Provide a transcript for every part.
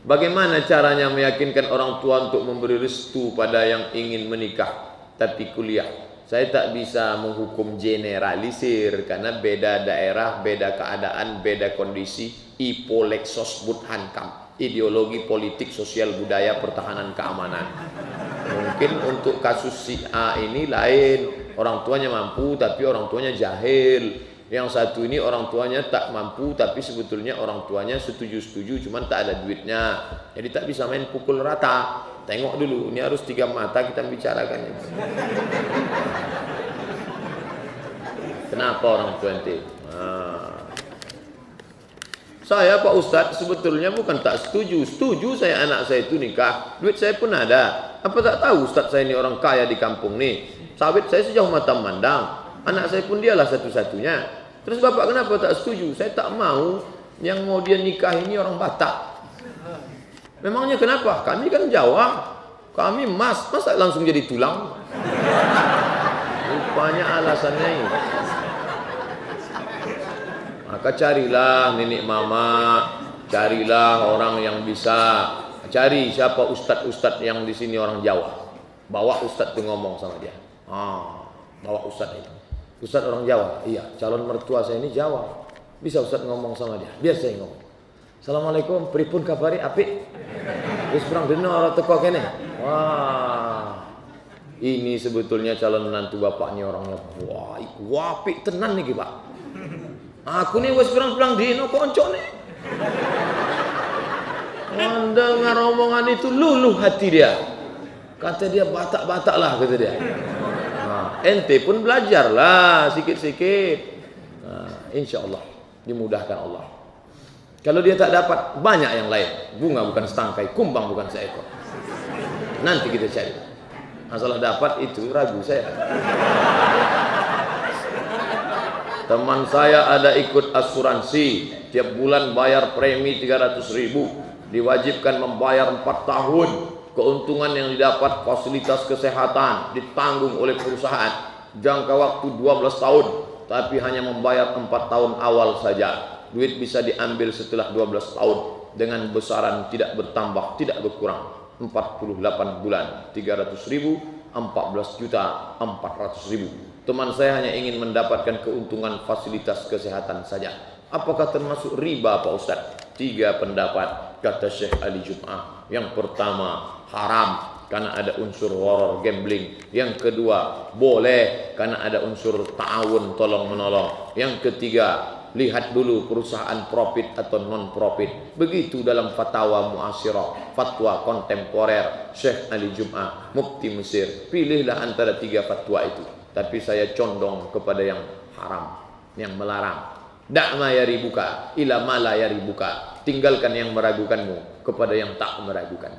Bagaimana caranya meyakinkan orang tua untuk memberi restu pada yang ingin menikah tapi kuliah? Saya tak bisa menghukum generalisir karena beda daerah, beda keadaan, beda kondisi. Ipolexos Hankam, ideologi politik, sosial, budaya, pertahanan, keamanan. Mungkin untuk kasus si A ini lain, orang tuanya mampu tapi orang tuanya jahil. Yang satu ini orang tuanya tak mampu tapi sebetulnya orang tuanya setuju-setuju cuman tak ada duitnya. Jadi tak bisa main pukul rata. Tengok dulu, ini harus 3 mata kita bicarakan. Kenapa orang tua ente? Saya Pak Ustadz sebetulnya bukan tak setuju. Setuju saya anak saya itu nikah. Duit saya pun ada. Apa tak tahu Ustadz saya ini orang kaya di kampung nih. Sawit saya sejauh mata memandang. Anak saya pun dialah satu-satunya. Terus Bapak kenapa tak setuju? Saya tak mau yang mau dia nikah ini orang Batak. Memangnya kenapa? Kami kan Jawa. Kami mas, masa langsung jadi tulang? Rupanya alasannya ini. Maka carilah nenek mama, carilah orang yang bisa. Cari siapa ustadz-ustadz yang di sini orang Jawa. Bawa ustadz tuh ngomong sama dia. Bawa ustadz itu. Ustadz orang Jawa, iya, calon mertua saya ini Jawa. Bisa Ustadz ngomong sama dia, biar saya ngomong. Assalamualaikum, pripun kabari apik? Wis perang dino ora teko kene. Wah. Ini sebetulnya calon menantu bapaknya orangnya. Wah, apik tenan niki, Pak. Aku nih wis perang dino koncone. Mendengar omongan itu luluh hati dia. Kata dia Batak-Batak lah kata dia. Ente pun belajarlah sikit-sikit. Insya Allah dimudahkan Allah. Kalau dia tak dapat banyak yang lain. Bunga bukan setangkai, kumbang bukan seekor. Nanti kita cari. Masalah dapat itu ragu saya. Teman saya ada ikut asuransi, tiap bulan bayar premi 300.000, diwajibkan membayar 4 tahun. Keuntungan yang didapat fasilitas kesehatan ditanggung oleh perusahaan, jangka waktu 12 tahun, tapi hanya membayar 4 tahun awal saja. Duit bisa diambil setelah 12 tahun dengan besaran tidak bertambah, tidak berkurang. 48 bulan, 300.000, 14.400.000. Teman saya hanya ingin mendapatkan keuntungan fasilitas kesehatan saja. Apakah termasuk riba Pak Ustaz? 3 pendapat kata Syekh Ali Jum'ah. Yang pertama, haram karena ada unsur horror gambling. Yang kedua, boleh karena ada unsur ta'awun tolong menolong. Yang ketiga, lihat dulu perusahaan profit atau non profit. Begitu dalam fatwa muasirah, fatwa kontemporer Syekh Ali Jum'ah, mufti Mesir. Pilihlah antara 3 fatwa itu. Tapi saya condong kepada yang haram, yang melarang. Da'ma yaribuka ila ma la yaribuka. Tinggalkan yang meragukanmu kepada yang tak meragukan.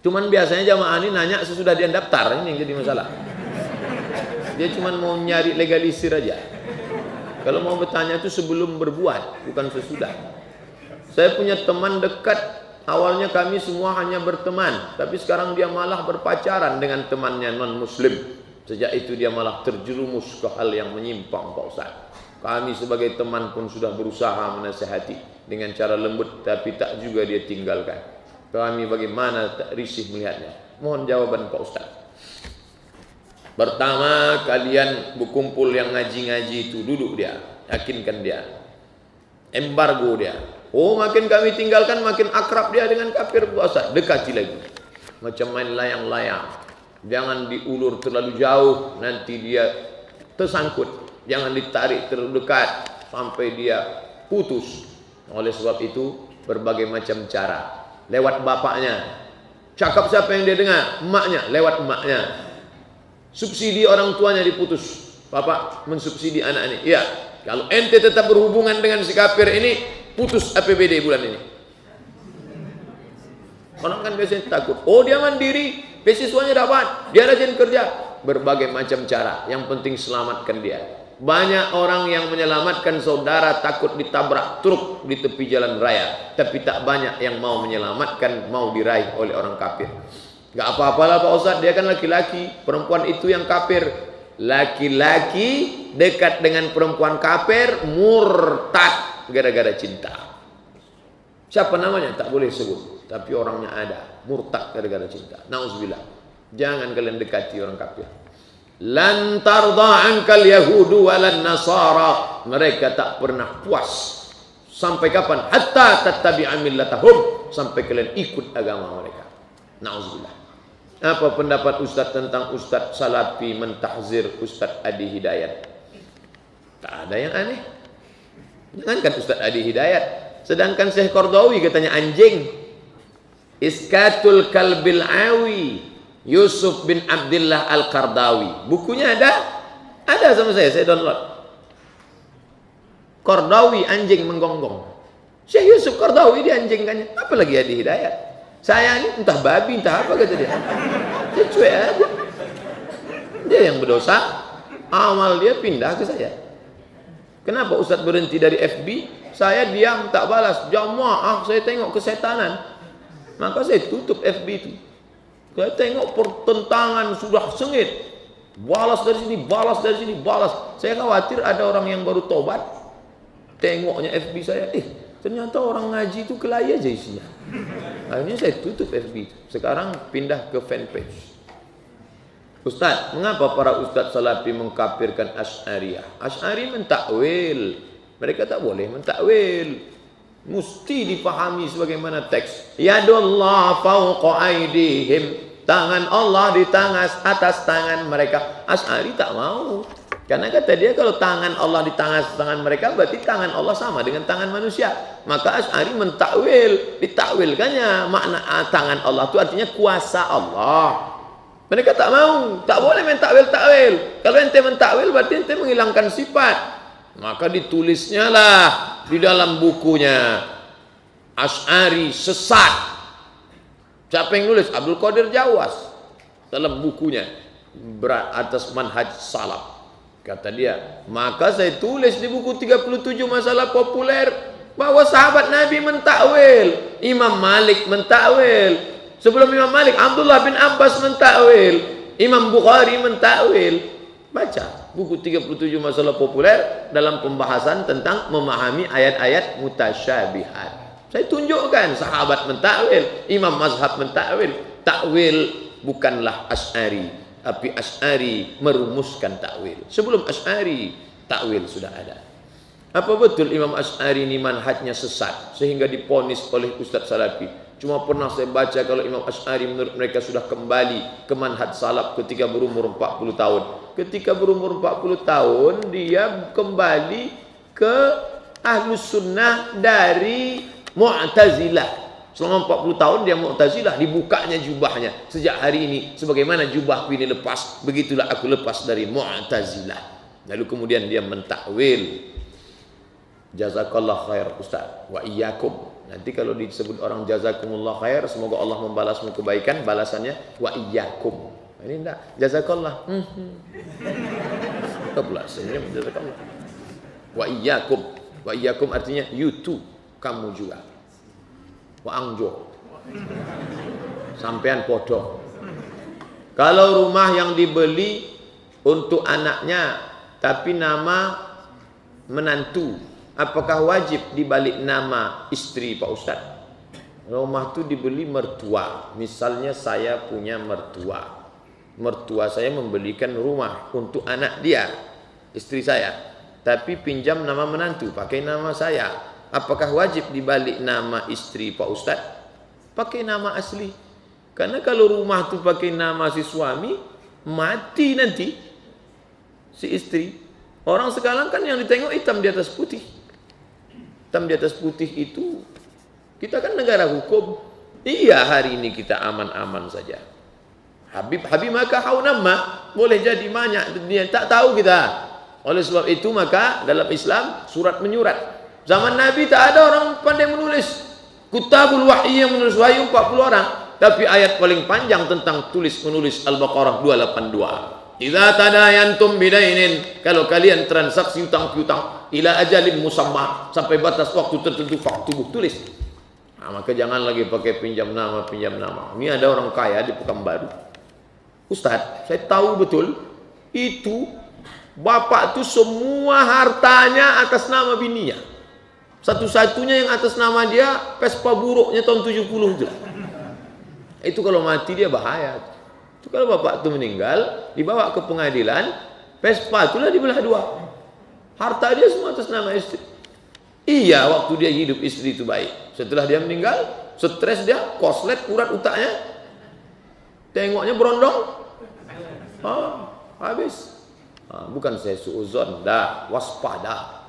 Cuman biasanya jamaah ini nanya sesudah dia daftar, ini yang jadi masalah. Dia cuman mau nyari legalisir aja. Kalau mau bertanya itu sebelum berbuat, bukan sesudah. Saya punya teman dekat, awalnya kami semua hanya berteman, tapi sekarang dia malah berpacaran dengan temannya non-muslim. Sejak itu dia malah terjerumus ke hal yang menyimpang Pak Ustaz. Kami sebagai teman pun sudah berusaha menasihati dengan cara lembut, tapi tak juga dia tinggalkan. Kami bagaimana tak risih melihatnya. Mohon jawaban Pak Ustaz. Pertama, kalian berkumpul yang ngaji-ngaji itu, duduk dia, yakinkan dia, embargo dia. Oh, makin kami tinggalkan makin akrab dia dengan kafir. Pak Ustaz, dekati lagi. Macam main layang-layang. Jangan diulur terlalu jauh, nanti dia tersangkut. Jangan ditarik terlalu dekat sampai dia putus. Oleh sebab itu, berbagai macam cara. Lewat bapaknya, cakap siapa yang dia dengar? Emaknya, lewat emaknya. Subsidi orang tuanya diputus. Bapak mensubsidi anak ini. Iya, kalau ente tetap berhubungan dengan si kafir ini, putus APBD bulan ini. Orang kan biasanya takut. Oh, dia mandiri, beasiswanya dapat, dia rajin kerja. Berbagai macam cara. Yang penting selamatkan dia. Banyak orang yang menyelamatkan saudara takut ditabrak truk di tepi jalan raya, tapi tak banyak yang mau menyelamatkan, mau diraih oleh orang kafir. Gak apa-apalah Pak Ustadz, dia kan laki-laki, perempuan itu yang kafir. Laki-laki dekat dengan perempuan kafir, murtad gara-gara cinta. Siapa namanya? Tak boleh sebut. Tapi orangnya ada. Murtad gara-gara cinta. Nauzubillah. Jangan kalian dekati orang kafir. Lan tarda ankal yahudu walan nasara. Mereka tak pernah puas. Sampai kapan? Hatta tattabi'a millatahum. Sampai kalian ikut agama mereka. Nauzubillah. Apa pendapat Ustaz tentang Ustaz Salafi mentahzir Ustaz Adi Hidayat? Tak ada yang aneh. Jangankan Ustaz Adi Hidayat, sedangkan Syekh Qardawi katanya anjing. Iskatul Kalbil Awi, Yusuf bin Abdullah Al-Qardawi. Bukunya ada? Ada sama saya download. Qardawi anjing menggonggong. Syekh Yusuf Qardawi dianjingkannya. Apalagi Adi Hidayat. Saya ini entah babi, entah apa kata dia. Dia cuek aja. Dia yang berdosa, amal dia pindah ke saya. Kenapa Ustaz berhenti dari FB? Saya diam, tak balas. Jamaah, saya tengok kesetanan. Maka saya tutup FB itu. Saya tengok pertentangan sudah sengit. Balas dari sini, balas dari sini, balas. Saya khawatir ada orang yang baru tobat. Tengoknya FB saya, ternyata orang ngaji itu kelahi aja isinya. Akhirnya saya tutup FB itu. Sekarang pindah ke fanpage. Ustaz, mengapa para ustaz salafi mengkafirkan Asy'ariyah? Asy'ari mentakwil. Mereka tak boleh mentakwil. Mesti dipahami sebagaimana teks. Yadullah fawqa aydihim. Tangan Allah di atas tangan mereka. Asy'ari tak mau. Karena kata dia kalau tangan Allah di tangan mereka berarti tangan Allah sama dengan tangan manusia. Maka Asy'ari mentakwil. Ditakwilkannya makna tangan Allah itu artinya kuasa Allah. Mereka tak mau, tak boleh mentakwil-takwil. Kalau ente mentakwil berarti ente menghilangkan sifat. Maka ditulisnya lah di dalam bukunya Asy'ari sesat. Siapa yang nulis? Abdul Qadir Jawas. Dalam bukunya berat atas manhaj salaf. Kata dia, maka saya tulis di buku 37 masalah populer bahwa sahabat Nabi mentakwil, Imam Malik mentakwil. Sebelum Imam Malik, Abdullah bin Abbas mentakwil, Imam Bukhari mentakwil. Baca buku 37 masalah populer dalam pembahasan tentang memahami ayat-ayat mutasyabihat. Saya tunjukkan sahabat mentakwil, Imam mazhab mentakwil. Takwil bukanlah Asy'ari, tapi Asy'ari merumuskan takwil. Sebelum Asy'ari, takwil sudah ada. Apa betul Imam Asy'ari ini manhajnya sesat sehingga diponis oleh Ustaz Salafi? Cuma pernah saya baca kalau Imam Asy'ari menurut mereka sudah kembali ke manhaj salaf ketika berumur 40 tahun. Ketika berumur 40 tahun dia kembali ke Ahlus Sunnah dari Mu'tazilah. Selama 40 tahun dia Mu'tazilah, dibukanya jubahnya. Sejak hari ini sebagaimana jubahku ini lepas, begitulah aku lepas dari Mu'tazilah. Lalu kemudian dia mentakwil. Jazakallah khair Ustaz wa iyyakum. Nanti kalau disebut orang jazakumullah khair, semoga Allah membalasmu kebaikan, balasannya wa iyyakum. Ini enggak jazakallah. Pula sebenarnya jazakallah. Wa iyyakum. Wa iyyakum artinya you too, kamu juga. Wa angjo. Sampean podo. Kalau rumah yang dibeli untuk anaknya tapi nama menantu, apakah wajib dibalik nama istri Pak Ustaz? Rumah itu dibeli mertua. Misalnya saya punya mertua. Mertua saya membelikan rumah untuk anak dia, istri saya. Tapi pinjam nama menantu, pakai nama saya. Apakah wajib dibalik nama istri Pak Ustaz? Pakai nama asli. Karena kalau rumah itu pakai nama si suami, mati nanti si istri. Orang sekarang kan yang ditengok hitam di atas putih. Hitam di atas putih itu, kita kan negara hukum. Iya, hari ini kita aman-aman saja. Habib maka haunamma, boleh jadi banyak dia tak tahu kita. Oleh sebab itu maka dalam Islam surat menyurat. Zaman Nabi tak ada orang pandai menulis. Kutabul wahyi yang menulis wahyu 40 orang, tapi ayat paling panjang tentang tulis menulis Al-Baqarah 282. Idza tadayantum bidainin, kalau kalian transaksi utang piutang ila ajalin musamma, sampai batas waktu tertentu faktubuh, tulis. Nah, maka jangan lagi pakai pinjam nama. Ini ada orang kaya di Pekanbaru. Ustaz, saya tahu betul itu bapak itu semua hartanya atas nama bininya. Satu-satunya yang atas nama dia Vespa buruknya tahun 70 itu. Itu kalau mati dia bahaya. Itu kalau bapak itu meninggal, dibawa ke pengadilan, Vespa itulah dibelah dua. Harta dia semua atas nama istri. Iya, waktu dia hidup istri itu baik. Setelah dia meninggal, stres dia, koslet, urat otaknya. Tengoknya berondong. Habis. Bukan saya suuzon, dah, waspada.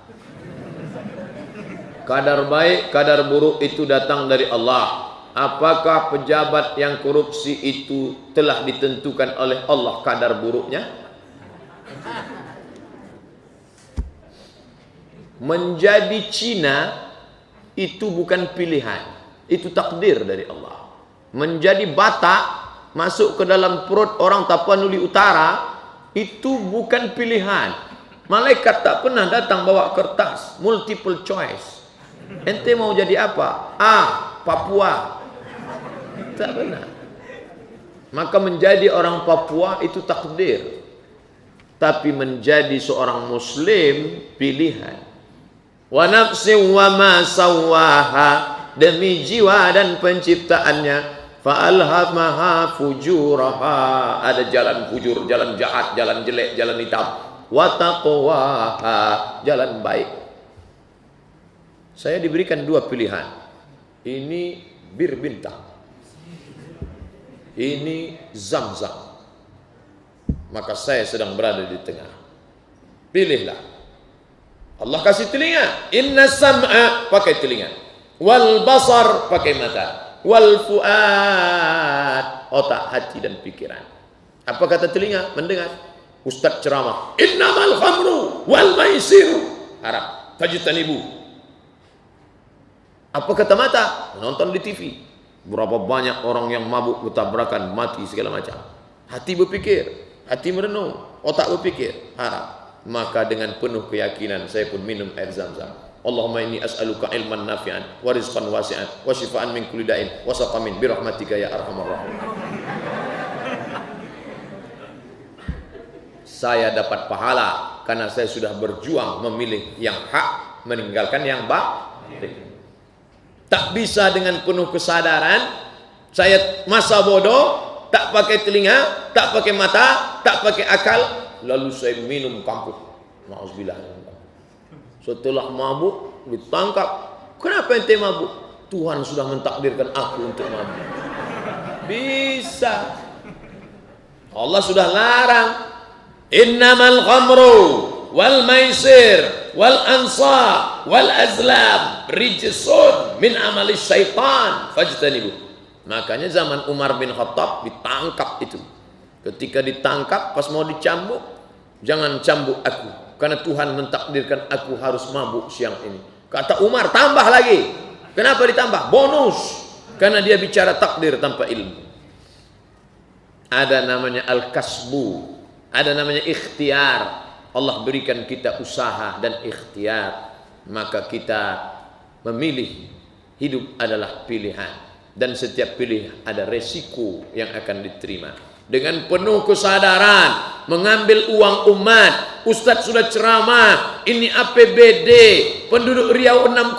Kadar baik, kadar buruk itu datang dari Allah. Apakah pejabat yang korupsi itu telah ditentukan oleh Allah kadar buruknya? Menjadi Cina itu bukan pilihan, itu takdir dari Allah. Menjadi Batak, masuk ke dalam perut orang Tapanuli Utara, itu bukan pilihan. Malaikat tak pernah datang bawa kertas multiple choice. Ente mau jadi apa? Papua. Tak pernah. Maka menjadi orang Papua itu takdir. Tapi menjadi seorang Muslim pilihan. Wa nafsin wa ma sawwaha, demi jiwa dan penciptaannya, fa alhamaha fujuraha, ada jalan fujur, jalan jahat, jalan jelek, jalan hitam, wa taqwaha, jalan baik. Saya diberikan dua pilihan. Ini bir bintang, ini Zam-Zam. Maka saya sedang berada di tengah. Pilihlah. Allah kasih telinga, inna sam'a, pakai telinga, wal basar, pakai mata, wal fuad, otak, hati dan pikiran. Apa kata telinga? Mendengar ustaz ceramah, innamal khamru wal maisir, Arab, fajtanibu. Apa kata mata? Menonton di TV. Berapa banyak orang yang mabuk, bertabrakan, mati segala macam. Hati berpikir, hati merenung, otak berpikir, harap. Maka dengan penuh keyakinan saya pun minum air Zam-Zam. Allahumma inni as'aluka ilman nafi'an wa rizqan wasi'an wa shifaan min kulli da'in wa saqamin bi rahmatika ya arhamar rahimin. Saya dapat pahala karena saya sudah berjuang memilih yang hak, meninggalkan yang batil. Tak bisa dengan penuh kesadaran saya masa bodoh, tak pakai telinga, tak pakai mata, tak pakai akal, lalu saya minum kamput. Nauzubillah. Setelah mabuk ditangkap. Kenapa ente mabuk? Tuhan sudah mentakdirkan aku untuk mabuk. Bisa. Allah sudah larang. Innamal khamru wal maisir wal ansab wal azlam rijsun min amali syaitan fajtanibu. Makanya zaman Umar bin Khattab ditangkap itu. Ketika ditangkap pas mau dicambuk, jangan cambuk aku, karena Tuhan mentakdirkan aku harus mabuk siang ini. Kata Umar, tambah lagi. Kenapa ditambah? Bonus. Karena dia bicara takdir tanpa ilmu. Ada namanya al-kasbu, ada namanya ikhtiar. Allah berikan kita usaha dan ikhtiar, maka kita memilih. Hidup adalah pilihan, dan setiap pilih ada resiko yang akan diterima. Dengan penuh kesadaran mengambil uang umat. Ustadz sudah ceramah, ini APBD penduduk Riau 6,5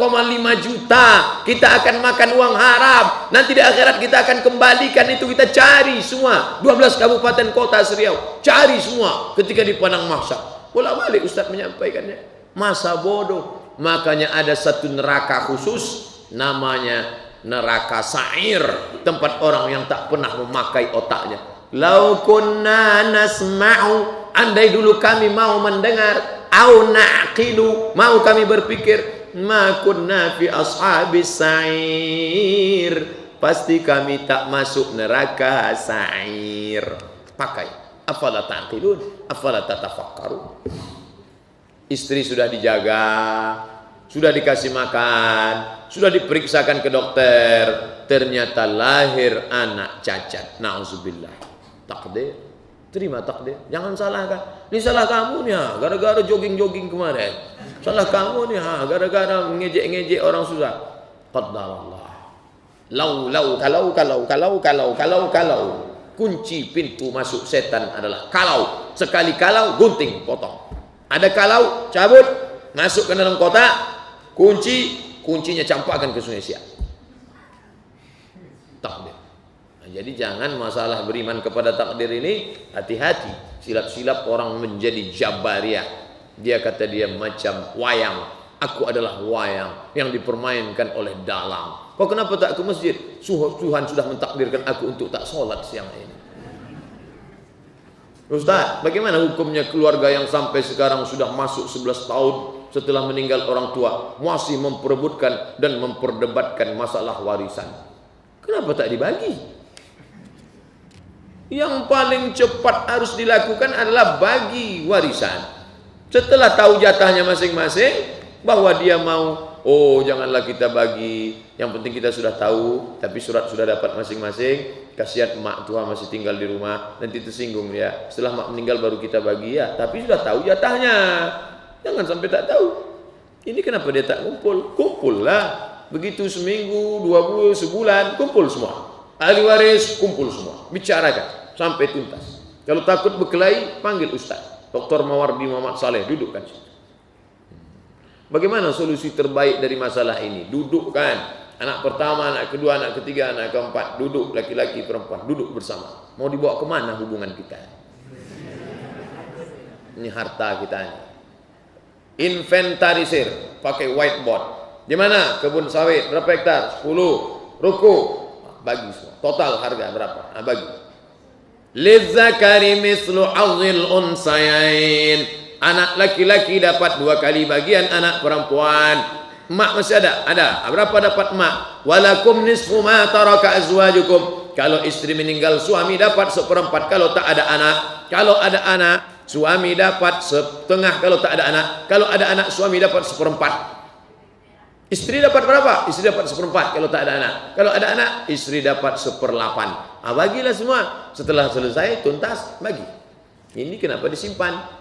juta, kita akan makan uang haram, nanti di akhirat kita akan kembalikan itu. Kita cari semua 12 kabupaten kota Riau, cari semua ketika di padang mahsyar. Bolak-balik Ustadz menyampaikannya. Masa bodoh. Makanya ada satu neraka khusus, namanya neraka sa'ir, tempat orang yang tak pernah memakai otaknya. Lau kunna nasma'u, andai dulu kami mau mendengar, au na'qilu, mau kami berpikir, ma kunna fi ashabis sa'ir, pasti kami tak masuk neraka sa'ir. Pakai. Afala ta'qilun, afala tatafakkarun. Istri sudah dijaga, sudah dikasih makan, sudah diperiksakan ke dokter, ternyata lahir anak cacat. Nauzubillah. Takdir, terima takdir, jangan salahkan. Ini salah kamu nih, gara-gara jogging-jogging kemarin. Salah kamu nih, gara-gara ngejek-ngejek orang susah. Qaddarallah. Kalau kunci pintu masuk setan adalah kalau. Sekali kalau, gunting, potong. Ada kalau, cabut, masuk ke dalam kotak, kunci, kuncinya campakkan ke Sungai Siak. Takdir. Nah, jadi jangan masalah beriman kepada takdir ini, hati-hati. Silap-silap orang menjadi jabariyah. Dia kata dia macam wayang. Aku adalah wayang yang dipermainkan oleh dalang. Kau kenapa tak ke masjid? Tuhan sudah mentakdirkan aku untuk tak sholat siang ini. Ustaz, bagaimana hukumnya keluarga yang sampai sekarang sudah masuk 11 tahun setelah meninggal orang tua masih memperebutkan dan memperdebatkan masalah warisan? Kenapa tak dibagi? Yang paling cepat harus dilakukan adalah bagi warisan. Setelah tahu jatahnya masing-masing, bahwa dia mau, oh janganlah kita bagi, yang penting kita sudah tahu, tapi surat sudah dapat masing-masing. Kasihan emak tua masih tinggal di rumah, nanti tersinggung ya. Setelah emak meninggal baru kita bagi ya, tapi sudah tahu jatahnya. Jangan sampai tak tahu. Ini kenapa dia tak kumpul? Kumpul lah. Begitu seminggu, 2 bulan, sebulan, kumpul semua. Ahli waris kumpul semua, bicarakan sampai tuntas. Kalau takut berkelahi, panggil ustaz Dr. Mawardi Muhammad Saleh, dudukkan situ. Bagaimana solusi terbaik dari masalah ini? Dudukkan anak pertama, anak kedua, anak ketiga, anak keempat, duduk, laki-laki, perempuan, duduk bersama. Mau dibawa kemana hubungan kita? Ini harta kita ini. Inventarisir, pakai whiteboard. Di mana kebun sawit berapa hektar? 10. Ruko, bagi semua. Total harga berapa? Nah, bagi. Lidzakari mislu azil unsayain. Anak laki-laki dapat 2 kali bagian anak perempuan. Mak masih ada? Ada. Berapa dapat mak? Walakum nisfu ma taraka azwajukum. Kalau istri meninggal, suami dapat 1/4 kalau tak ada anak. Kalau ada anak, suami dapat 1/2 kalau tak ada anak. Kalau ada anak, suami dapat 1/4. Istri dapat berapa? Istri dapat 1/4 kalau tak ada anak. Kalau ada anak, istri dapat 1/8. Bagilah semua. Setelah selesai, tuntas, bagi. Ini kenapa disimpan?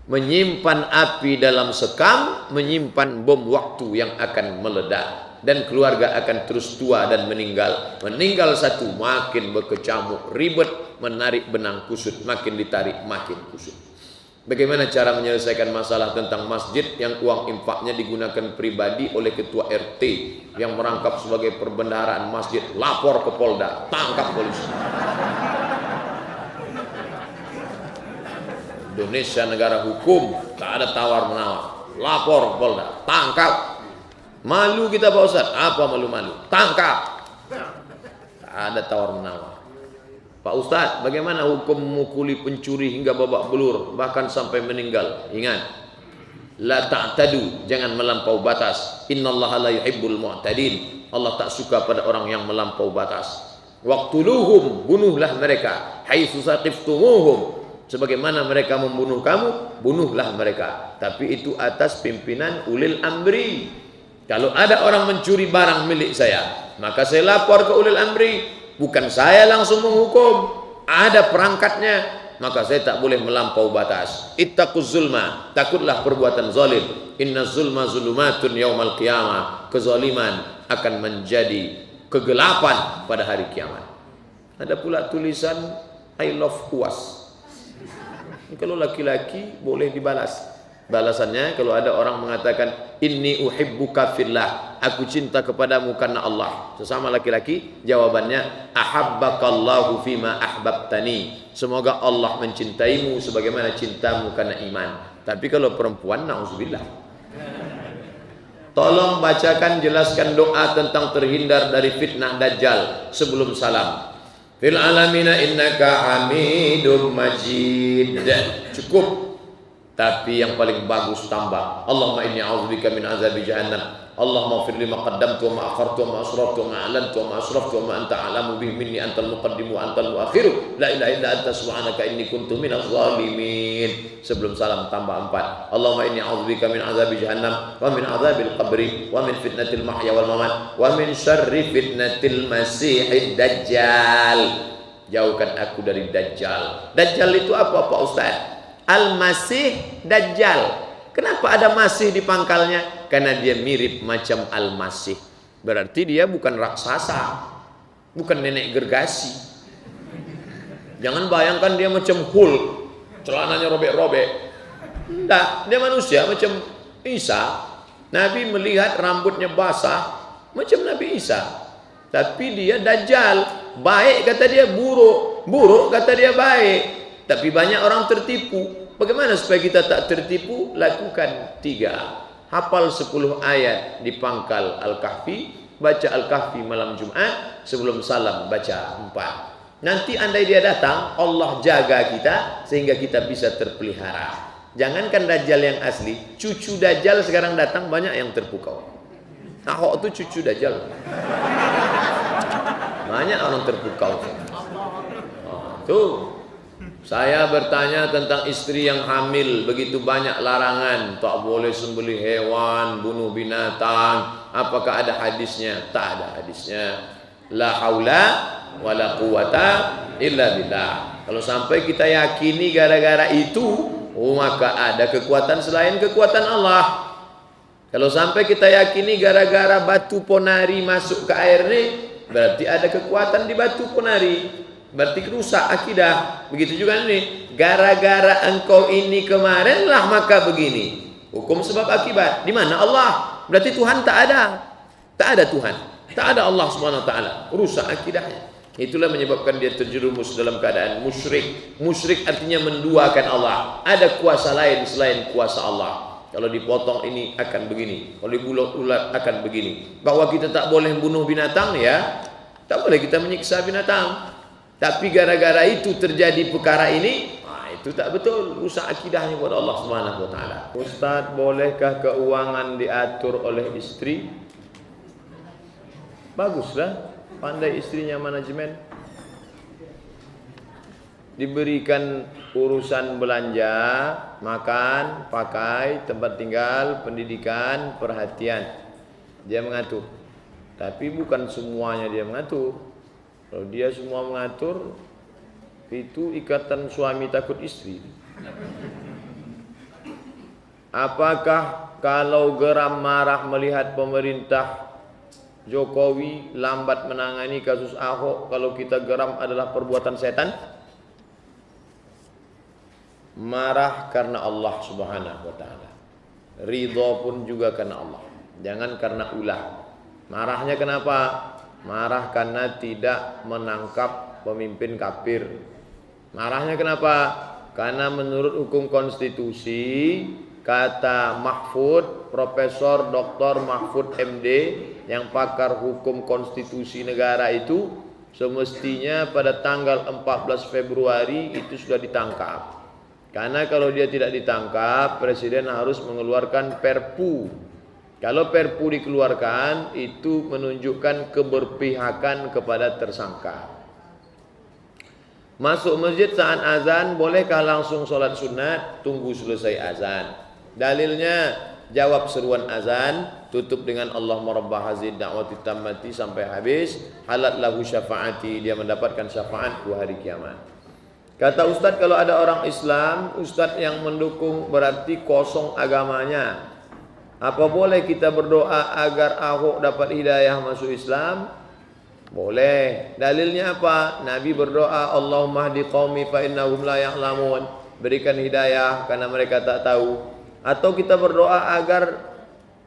Menyimpan api dalam sekam, menyimpan bom waktu yang akan meledak. Dan keluarga akan terus tua dan meninggal. Meninggal satu, makin berkecamuk, ribet, menarik benang kusut, makin ditarik, makin kusut. Bagaimana cara menyelesaikan masalah tentang masjid yang uang infaknya digunakan pribadi oleh ketua RT yang merangkap sebagai perbendaharaan masjid? Lapor ke Polda, tangkap polisi. Indonesia negara hukum, tak ada tawar-menawar. Lapor Polda, tangkap. Malu kita Pak Ustaz? Apa malu-malu? Tangkap. Tak ada tawar-menawar. Pak Ustaz, bagaimana hukum memukuli pencuri hingga babak belur, bahkan sampai meninggal? Ingat, la ta'tadu, jangan melampau batas. Innallaha la yuhibbul mu'tadin. Allah tak suka pada orang yang melampau batas. Waqtuluhum, bunuhlah mereka. Haitsu saqiftumuhum, sebagaimana mereka membunuh kamu, bunuhlah mereka. Tapi itu atas pimpinan ulil amri. Kalau ada orang mencuri barang milik saya, maka saya lapor ke ulil amri. Bukan saya langsung menghukum. Ada perangkatnya. Maka saya tak boleh melampau batas. Ittaquz zulma, takutlah perbuatan zalim. Inna zulma zulumatun yaumal qiyamah. Kezaliman akan menjadi kegelapan pada hari kiamat. Ada pula tulisan I love UAS. Kalau laki-laki boleh dibalas. Balasannya kalau ada orang mengatakan inni uhibbuka fillah, aku cinta kepadamu karena Allah. Sesama laki-laki, jawabannya ahabbakallahu fima ahbabtani. Semoga Allah mencintaimu sebagaimana cintamu karena iman. Tapi kalau perempuan, na'udzubillah. Tolong bacakan, jelaskan doa tentang terhindar dari fitnah Dajjal sebelum salam. Fil alamina innaka hamidum majid. Cukup. Tapi yang paling bagus tambah. Allahumma inni a'udzubika min azabi jahannam. Allahumma ighfir li ma qaddamtu wa ma akhartu wa ma asraftu wa ma a'lantu wa ma asraftu wa ma anta a'lamu bihi minni antal muqaddim wa antal muakhir. La ilaha illa anta subhanaka inni kuntu minadh zalimin. Sebelum salam tambah 4. Allahumma inni a'udzubika min azabi jahannam wa min azabil qabri wa min fitnatil mahya wal mamat wa min syarri fitnatil masiihid dajjal. Jauhkan aku dari Dajjal. Dajjal itu apa Pak Ustaz? Al-Masih Dajjal. Kenapa ada masih di pangkalnya? Karena dia mirip macam Al-Masih. Berarti dia bukan raksasa, bukan nenek gergasi. Jangan bayangkan dia macam Hulk, celananya robek-robek. Nah, dia manusia macam Isa. Nabi melihat rambutnya basah macam Nabi Isa. Tapi dia dajjal. Baik kata dia, buruk. Buruk kata dia baik. Tapi banyak orang tertipu. Bagaimana supaya kita tak tertipu? Lakukan 3. Hafal 10 ayat di pangkal Al-Kahfi. Baca Al-Kahfi malam Jumat. Sebelum salam baca 4. Nanti andai dia datang, Allah jaga kita sehingga kita bisa terpelihara. Jangankan Dajjal yang asli, cucu Dajjal sekarang datang banyak yang terpukau. Ahok itu cucu Dajjal. Banyak orang terpukau. Tuh. Saya bertanya tentang istri yang hamil, begitu banyak larangan, tak boleh sembelih hewan, bunuh binatang. Apakah ada hadisnya? Tak ada hadisnya. La haula wala quwata illa billah. Kalau sampai kita yakini gara-gara itu, maka ada kekuatan selain kekuatan Allah. Kalau sampai kita yakini gara-gara batu ponari masuk ke air ini, berarti ada kekuatan di batu ponari. Berarti rusak akidah. Begitu juga ini. Gara-gara engkau ini kemarin lah maka begini. Hukum sebab akibat. Di mana Allah? Berarti Tuhan tak ada. Tak ada Tuhan. Tak ada Allah Subhanahu Wa Taala. Rusak akidahnya. Itulah menyebabkan dia terjerumus dalam keadaan musyrik. Musyrik artinya menduakan Allah. Ada kuasa lain selain kuasa Allah. Kalau dipotong ini akan begini. Kalau dibulat ulat akan begini. Bahwa kita tak boleh bunuh binatang ya. Tak boleh kita menyiksa binatang. Tapi gara-gara itu terjadi perkara ini, itu tak betul. Rusak akidahnya kepada Allah Subhanahu Wa Taala. Ustaz, bolehkah keuangan diatur oleh istri? Baguslah. Pandai istrinya manajemen. Diberikan urusan belanja, makan, pakai, tempat tinggal, pendidikan, perhatian. Dia mengatur. Tapi bukan semuanya dia mengatur. Kalau dia semua mengatur, itu ikatan suami takut istri. Apakah kalau geram marah melihat pemerintah Jokowi lambat menangani kasus Ahok, kalau kita geram adalah perbuatan setan? Marah karena Allah Subhanahu Wa Taala. Ridho pun juga karena Allah. Jangan karena ulah. Marahnya kenapa? Marah karena tidak menangkap pemimpin kafir. Marahnya kenapa? Karena menurut hukum konstitusi, kata Mahfud, Profesor Dr. Mahfud MD, yang pakar hukum konstitusi negara itu, semestinya pada tanggal 14 Februari itu sudah ditangkap. Karena kalau dia tidak ditangkap, Presiden harus mengeluarkan Perpu. Kalau Perpu dikeluarkan, itu menunjukkan keberpihakan kepada tersangka. Masuk masjid saat azan, bolehkah langsung sholat sunat? Tunggu selesai azan. Dalilnya, jawab seruan azan, tutup dengan Allahumma rabba hazid da'wati tammati sampai habis. Halat lahu syafaati, dia mendapatkan syafaat di hari kiamat. Kata Ustadz, kalau ada orang Islam, Ustadz yang mendukung berarti kosong agamanya. Apa boleh kita berdoa agar Ahok dapat hidayah masuk Islam? Boleh. Dalilnya apa? Nabi berdoa, Allahumma hdi qaumi fa innahum la ya'lamun. Berikan hidayah karena mereka tak tahu. Atau kita berdoa agar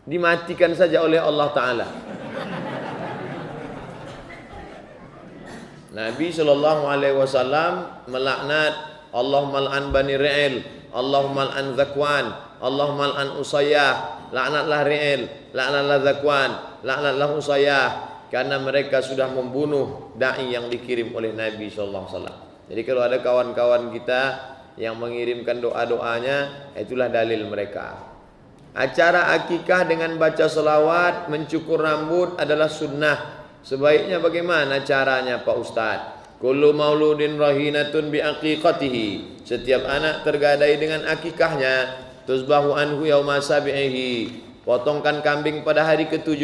dimatikan saja oleh Allah Ta'ala. Nabi SAW melaknat Allahumma al'an bani Ri'il, Allahumma al'an Zakwan, Allahumma al'an Usayyah. Laknatlah Ri'il, laknatlah Zakwan, laknatlah Usayyah, karena mereka sudah membunuh da'i yang dikirim oleh Nabi SAW. Jadi kalau ada kawan-kawan kita yang mengirimkan doa-doanya, itulah dalil mereka. Acara akikah dengan baca selawat, mencukur rambut adalah sunnah. Sebaiknya bagaimana caranya Pak Ustaz? Kullu mauludin rahinatun bi aqiqatihi. Setiap anak tergadai dengan akikahnya. Tuzbahu anhu yauma sabihi. Potongkan kambing pada hari ke-7.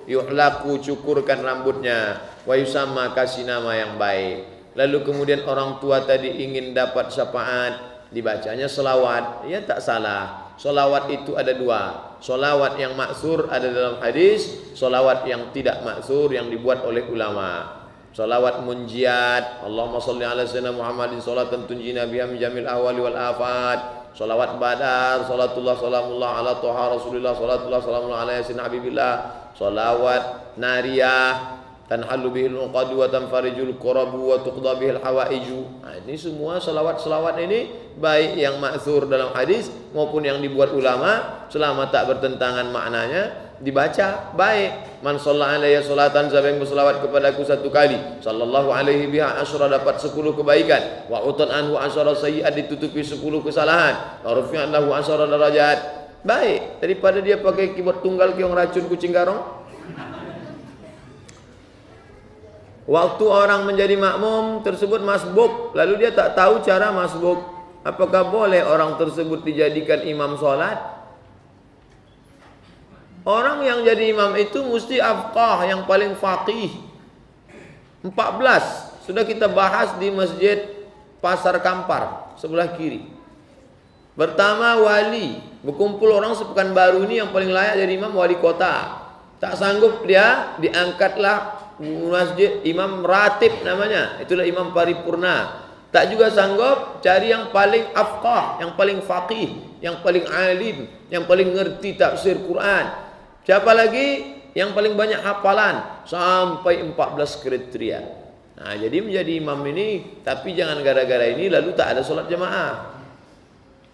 Yuhlaku, cukurkan rambutnya. Wa yusamma, kasih nama yang baik. Lalu kemudian orang tua tadi ingin dapat syafaat, dibacanya selawat. Ya tak salah. Selawat itu ada 2. Selawat yang maksur ada dalam hadis, selawat yang tidak maksur yang dibuat oleh ulama. Selawat munjiat, Allahumma sholli ala sayyidina Muhammadin sholatan tunjina biha min jamil ahwali wal afat. salawat badar, salatullah salamullah ala toha rasulillah, salatullah salamullah ala yasin habibillah, salawat nariyah, tanhalu bihil uqadu wa tanfarijul qurabu wa tuqda bihil hawaiju. Nah, ini semua selawat-selawat ini baik yang ma'thur dalam hadis maupun yang dibuat ulama, selama tak bertentangan maknanya dibaca baik. Man shalla alayya salatan, siapa yang berselawat kepadaku satu kali, sallallahu alaihi biha asyra, dapat 10 kebaikan, wa utan anhu asyra sayyi'at, ditutupi 10 kesalahan, wa rufi'an lahu asyra darajat. Baik daripada dia pakai keyboard tunggal keong racun kucing garong. Waktu orang menjadi makmum tersebut masbuk, lalu dia tak tahu cara masbuk, apakah boleh orang tersebut dijadikan imam solat? Orang yang jadi imam itu mesti afqah, yang paling faqih. 14 sudah kita bahas di masjid Pasar Kampar sebelah kiri. Pertama wali, berkumpul orang sepekan baru ini yang paling layak jadi imam wali kota. Tak sanggup dia, diangkatlah masjid imam ratib namanya, itulah imam paripurna. Tak juga sanggup, cari yang paling afqah, yang paling faqih, yang paling alim, yang paling ngerti tafsir Quran. Siapa lagi? Yang paling banyak hafalan, sampai 14 kriteria. Nah, jadi menjadi imam ini, tapi jangan gara-gara ini lalu tak ada solat jamaah.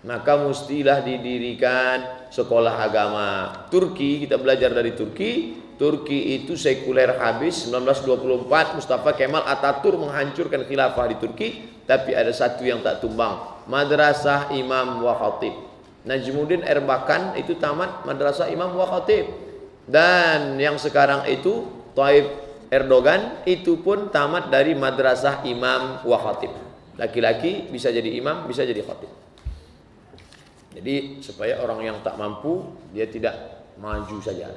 Maka mestilah didirikan sekolah agama. Turki, kita belajar dari Turki. Turki itu sekuler habis 1924, Mustafa Kemal Atatürk menghancurkan khilafah di Turki, tapi ada satu yang tak tumbang, Madrasah Imam wa Khatib. Najmuddin Erbakan itu tamat Madrasah Imam wa Khatib. Dan yang sekarang itu Tayyip Erdogan itu pun tamat dari Madrasah Imam wa Khatib. Laki-laki bisa jadi imam, bisa jadi khatib. Jadi supaya orang yang tak mampu dia tidak maju saja.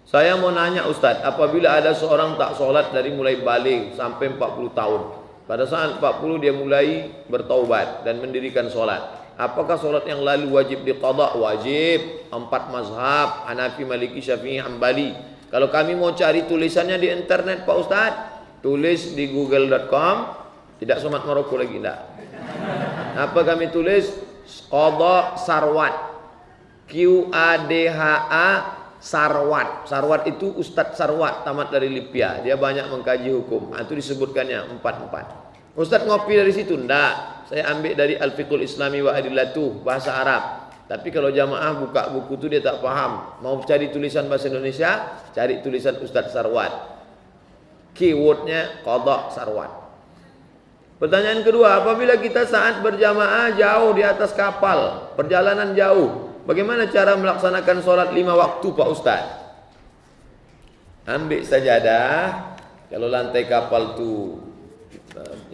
Saya mau nanya Ustadz, apabila ada seorang tak sholat dari mulai balik sampai 40 tahun, pada saat 40 dia mulai bertaubat dan mendirikan sholat, apakah sholat yang lalu wajib diqadha? Wajib. 4 mazhab, Hanafi, Maliki, Syafi'i, Hambali. Kalau kami mau cari tulisannya di internet Pak Ustadz, tulis di google.com, tidak Somat Maroko lagi, tidak. Apa kami tulis? Qadha Sarwat, QADHA Sarwat. Sarwat itu Ustadz Sarwat, tamat dari Lipia. Dia banyak mengkaji hukum. Itu disebutkannya 4. Ustadz ngopi dari situ? Enggak. Saya ambil dari Al-Fiqhul Islami wa Adillatuh, bahasa Arab. Tapi kalau jamaah buka buku itu dia tak paham, mau cari tulisan bahasa Indonesia, cari tulisan Ustadz Sarwat. Keywordnya Qadha Sarwat. Pertanyaan kedua, apabila kita saat berjamaah jauh di atas kapal, perjalanan jauh, bagaimana cara melaksanakan sholat 5 waktu Pak Ustaz? Ambil sajadah, kalau lantai kapal tu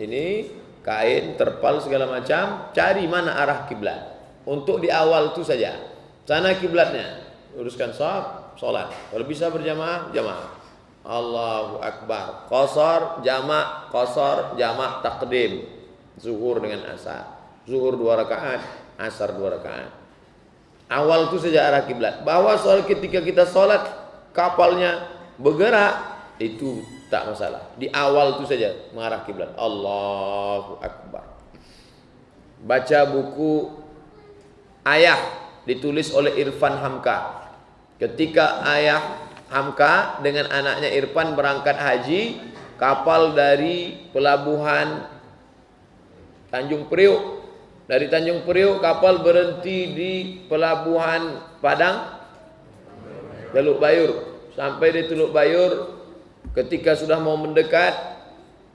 ini kain, terpal segala macam, cari mana arah kiblat. Untuk di awal tu saja, sana kiblatnya, uruskan shaf, sholat. Kalau bisa berjamaah, jamaah. Allahu Akbar. Qasar, jamak takdim. Zuhur dengan asar. Zuhur 2 rakaat, asar 2 rakaat. Awal itu saja arah kiblat. Bahwa soal ketika kita sholat kapalnya bergerak, itu tak masalah. Di awal itu saja mengarah kiblat. Allahu Akbar. Baca buku Ayah ditulis oleh Irfan Hamka. Ketika Ayah Hamka dengan anaknya Irfan berangkat haji, kapal dari pelabuhan Tanjung Priok. Dari Tanjung Priok kapal berhenti di pelabuhan Padang, Teluk Bayur. Sampai di Teluk Bayur, ketika sudah mau mendekat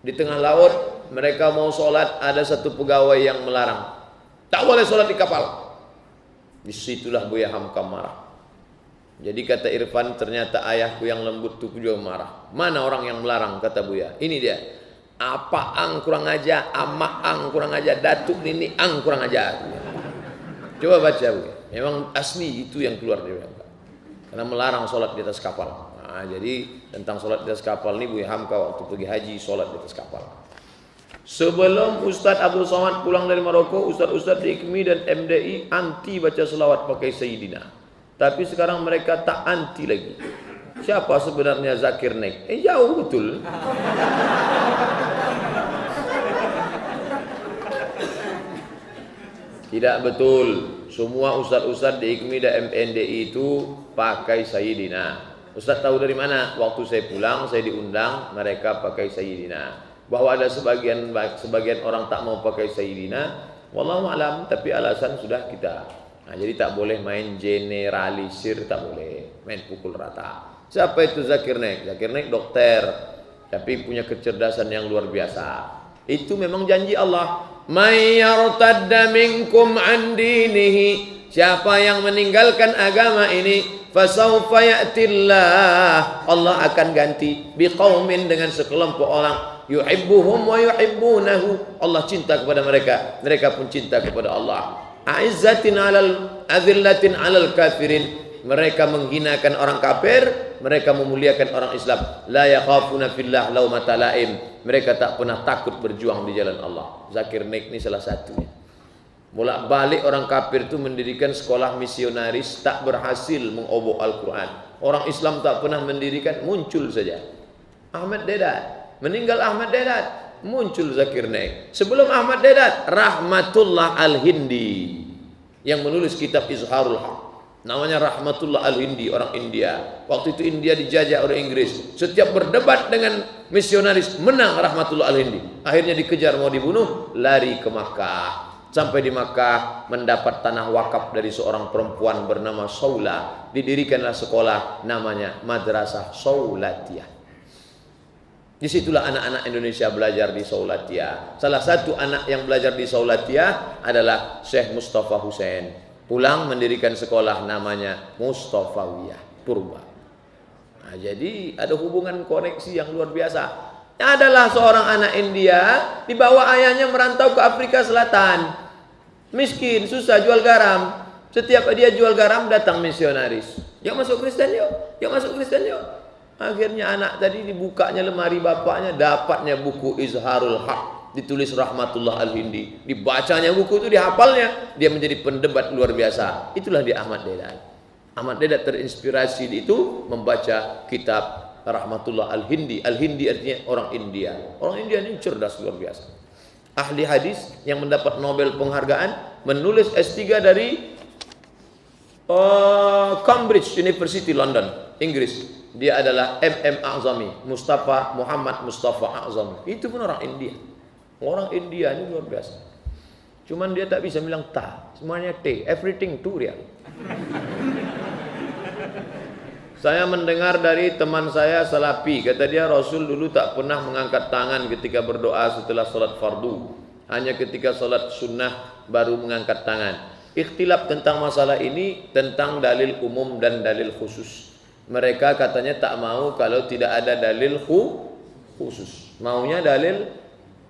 di tengah laut, mereka mau sholat, ada satu pegawai yang melarang. Tak boleh sholat di kapal. Disitulah Buya Hamka marah. Jadi kata Irfan, ternyata ayahku yang lembut itu juga marah. Mana orang yang melarang, kata Buya. Ini dia. Apa ang kurang aja, ama ang kurang aja, datuk nini ang kurang aja. Coba baca Buya. Memang asli itu yang keluar dari Hamka. Karena melarang sholat di atas kapal. Nah, jadi tentang sholat di atas kapal ini Buya Hamka waktu pergi haji sholat di atas kapal. Sebelum Ustadz Abdul Somad pulang dari Maroko, Ustadz di IKMI dan MDI anti baca selawat pakai Sayyidina. Tapi sekarang mereka tak anti lagi. Siapa sebenarnya Zakir Naik? Jauh betul. Tidak betul. Semua ustaz-ustaz di IKMI dan MNDI itu pakai Sayyidina. Ustaz tahu dari mana? Waktu saya pulang, saya diundang, mereka pakai Sayyidina. Bahwa ada sebagian orang tak mau pakai Sayyidina, wallahu alam, tapi alasan sudah kita. Nah, jadi tak boleh main generalisir, tak boleh main pukul rata. Siapa itu Zakir Naik? Zakir Naik dokter, tapi punya kecerdasan yang luar biasa. Itu memang janji Allah. May yartadda minkum an dinihi, siapa yang meninggalkan agama ini, fasawfa ya'tillah, Allah akan ganti biqaumin, dengan sekelompok orang, yuhibbuhum wa yuhibbunahu, Allah cinta kepada mereka, mereka pun cinta kepada Allah. A'izzatin 'alal azillatin 'alal kafirin, mereka menghinakan orang kafir, mereka memuliakan orang Islam. La yakhafuna fillah laumata laim, mereka tak pernah takut berjuang di jalan Allah. Zakir Naik ini salah satunya. Bolak-balik orang kafir itu mendirikan sekolah misionaris, tak berhasil mengobok Al-Quran. Orang Islam tak pernah mendirikan, muncul saja Ahmad Dedat. Meninggal Ahmad Dedat, muncul Zakir Naik. Sebelum Ahmad Dedat, Rahmatullah Al-Hindi yang menulis kitab Izharul Haq. Namanya Rahmatullah Al-Hindi, orang India. Waktu itu India dijajah oleh Inggris. Setiap berdebat dengan misionaris, menang Rahmatullah Al-Hindi. Akhirnya dikejar, mau dibunuh, lari ke Makkah. Sampai di Makkah mendapat tanah wakaf dari seorang perempuan bernama Saula. Didirikanlah sekolah namanya Madrasah Saulatiyah. Disitulah anak-anak Indonesia belajar di Saulatiyah. Salah satu anak yang belajar di Saulatiyah adalah Syekh Mustafa Hussein. Pulang mendirikan sekolah namanya Mustafawiyah Purba. Nah, jadi ada hubungan koneksi yang luar biasa. Adalah seorang anak India, dibawa ayahnya merantau ke Afrika Selatan. Miskin, susah, jual garam. Setiap dia jual garam datang misionaris. Yang masuk Kristen yuk, yang masuk Kristen yuk. Akhirnya anak tadi dibukanya lemari bapaknya, dapatnya buku Izharul Haq. Ditulis Rahmatullah Al-Hindi, dibacanya buku itu, dihafalnya, dia menjadi pendebat luar biasa. Itulah dia Ahmad Dedat. Ahmad Dedat terinspirasi itu membaca kitab Rahmatullah Al-Hindi. Al-Hindi artinya orang India. Orang India ini cerdas luar biasa. Ahli hadis yang mendapat Nobel penghargaan, menulis S3 dari Cambridge University London, Inggris. Dia adalah MM A'zami, Mustafa Muhammad Mustafa A'zami. Itu pun orang India. Orang India ini luar biasa. Cuman dia tak bisa bilang ta, semuanya T, everything too real. Saya mendengar dari teman saya Salafi, kata dia Rasul dulu tak pernah mengangkat tangan ketika berdoa setelah salat fardu. Hanya ketika salat sunnah baru mengangkat tangan. Ikhtilaf tentang masalah ini, tentang dalil umum dan dalil khusus. Mereka katanya tak mau kalau tidak ada dalil khusus. Maunya dalil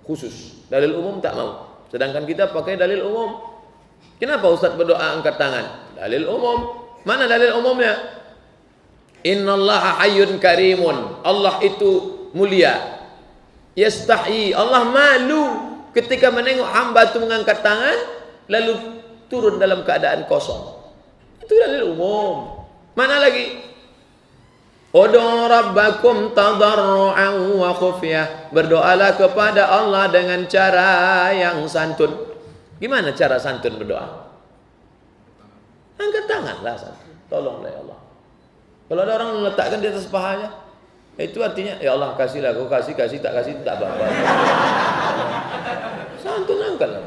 khusus, dalil umum tak mau. Sedangkan kita pakai dalil umum. Kenapa Ustaz berdoa angkat tangan? Dalil umum. Mana dalil umumnya? Innallaha hayyun karimun, Allah itu mulia. Yastahi, Allah malu ketika menengok hamba itu mengangkat tangan lalu turun dalam keadaan kosong. Itu dalil umum. Mana lagi? Ud'u rabbakum tadarru'an wa khufyah, berdoalah kepada Allah dengan cara yang santun. Gimana cara santun berdoa? Angkat tanganlah santun. Tolonglah ya Allah. Kalau ada orang meletakkan di atas pahanya, itu artinya ya Allah kasihlah, kau kasih tak kasih tak apa-apa. Santun angkatlah.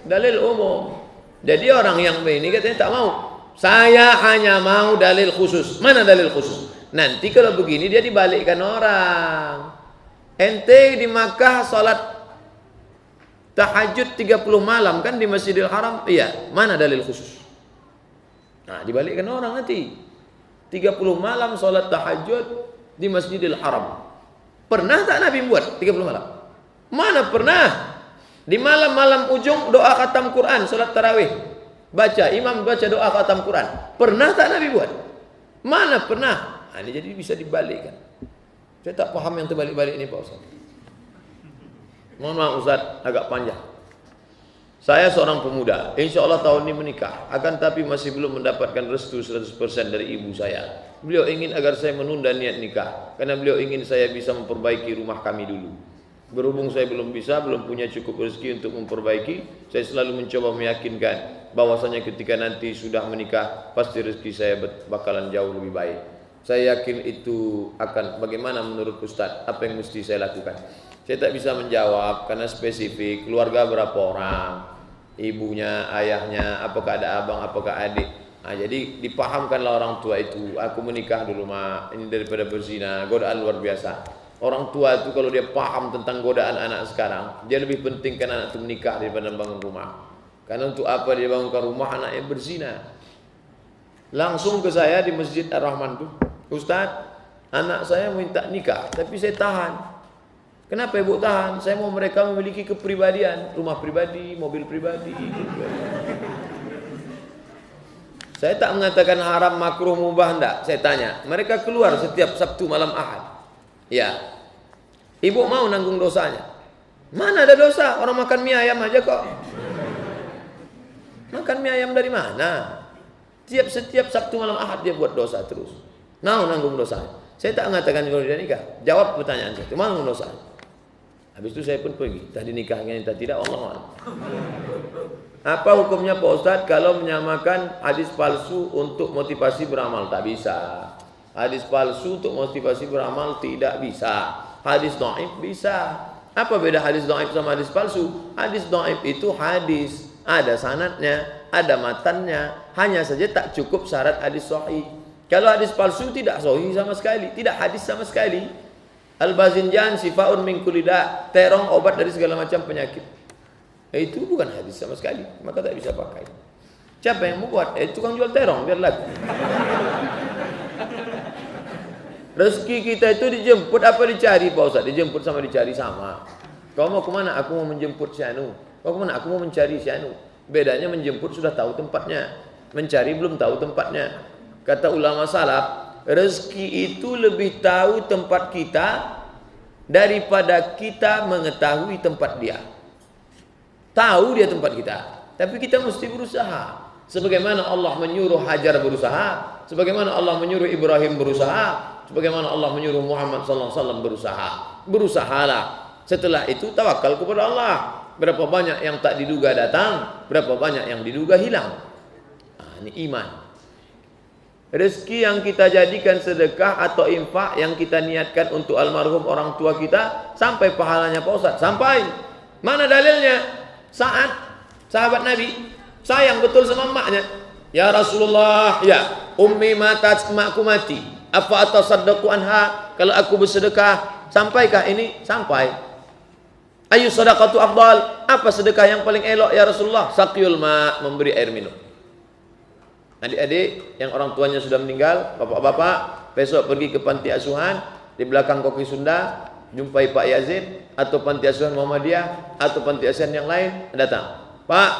Dalil umum. Jadi orang yang ini katanya tak mau. Saya hanya mau dalil khusus. Mana dalil khusus? Nanti kalau begini dia dibalikkan orang. Ente di Makkah salat tahajud 30 malam kan di Masjidil Haram? Iya. Mana dalil khusus? Nah, dibalikkan orang nanti. 30 malam salat tahajud di Masjidil Haram. Pernah tak Nabi buat 30 malam? Mana pernah? Di malam-malam ujung doa khatam Quran, salat tarawih. Baca, imam baca doa khatam Quran. Pernah tak Nabi buat? Mana pernah? Nah, ini jadi bisa dibalikkan. Saya tak paham yang terbalik-balik ini Pak Ustaz. Mohon maaf Ustaz, agak panjang. Saya seorang pemuda, insya Allah tahun ini menikah. Akan tapi masih belum mendapatkan restu 100% dari ibu saya. Beliau ingin agar saya menunda niat nikah. Karena beliau ingin saya bisa memperbaiki rumah kami dulu. Berhubung saya belum punya cukup rezeki untuk memperbaiki, saya selalu mencoba meyakinkan bahwasanya ketika nanti sudah menikah, pasti rezeki saya bakalan jauh lebih baik. Saya yakin itu akan bagaimana menurut Ustaz, apa yang mesti saya lakukan? Saya tak bisa menjawab karena spesifik, keluarga berapa orang, ibunya, ayahnya, apakah ada abang, apakah adik. Nah, jadi dipahamkanlah orang tua itu, aku menikah dulu mak, ini daripada berzina, godaan luar biasa. Orang tua itu kalau dia paham tentang godaan anak sekarang, dia lebih pentingkan anak itu menikah daripada bangun rumah. Karena untuk apa dia bangunkan rumah, anaknya berzina. Langsung ke saya di Masjid Ar-Rahman tuh, Ustaz, anak saya minta nikah, tapi saya tahan. Kenapa ibu tahan? Saya mau mereka memiliki kepribadian, rumah pribadi, mobil pribadi. Saya tak mengatakan haram, makruh, mubah, enggak. Saya tanya, mereka keluar setiap Sabtu malam Ahad. Ya, ibu mau nanggung dosanya? Mana ada dosa? Orang makan mie ayam aja kok. Makan mie ayam dari mana? Setiap Sabtu malam Ahad dia buat dosa terus. Mau nanggung dosanya? Saya tak mengatakan kalau dia nikah. Jawab pertanyaan saya, mau nanggung dosanya? Habis itu saya pun pergi. Tadi nikahnya entah tidak, Allah Allah. Apa hukumnya Pak Ustadz kalau menyamakan hadis palsu untuk motivasi beramal? Tak bisa. Hadis palsu untuk motivasi beramal tidak bisa. Hadis dhaif bisa. Apa beda hadis dhaif sama hadis palsu? Hadis dhaif itu hadis, ada sanadnya, ada matannya, hanya saja tak cukup syarat hadis sahih. Kalau hadis palsu tidak sahih sama sekali, tidak hadis sama sekali. Al-bazinjan sifaun min kulli da', terong obat dari segala macam penyakit. Itu bukan hadis sama sekali, maka tak bisa pakai. Siapa yang membuat? Tukang jual terong, biar laku. Rezeki kita itu dijemput apa dicari Pak Ustaz? Dijemput sama dicari sama. Kau mau kemana? Aku mau menjemput si Anu. Kau kemana? Aku mau mencari si Anu. Bedanya menjemput sudah tahu tempatnya, mencari belum tahu tempatnya. Kata ulama salaf, rezeki itu lebih tahu tempat kita daripada kita mengetahui tempat dia. Tahu dia tempat kita, tapi kita mesti berusaha. Sebagaimana Allah menyuruh Hajar berusaha, sebagaimana Allah menyuruh Ibrahim berusaha, sebagaimana Allah menyuruh Muhammad sallallahu alaihi wasallam berusaha. Berusahalah. Setelah itu tawakal kepada Allah. Berapa banyak yang tak diduga datang, berapa banyak yang diduga hilang. Ini iman. Rezeki yang kita jadikan sedekah atau infak yang kita niatkan untuk almarhum orang tua kita, sampai pahalanya Pak Ustaz? Sampai. Mana dalilnya? Saat sahabat Nabi sayang betul sama emaknya. Ya Rasulullah, ya ummi matat, emakku mati. Apa atasaddaqu anha? Kalau aku bersedekah, sampaikah ini? Sampai. Ayu sadaqatu afdal? Apa sedekah yang paling elok ya Rasulullah? Saqyul ma, memberi air minum. Adik-adik yang orang tuanya sudah meninggal, bapak-bapak, besok pergi ke panti asuhan di belakang Kopi Sunda, jumpai Pak Yazid atau panti asuhan Muhammadiyah atau panti asuhan yang lain, datang. Pak,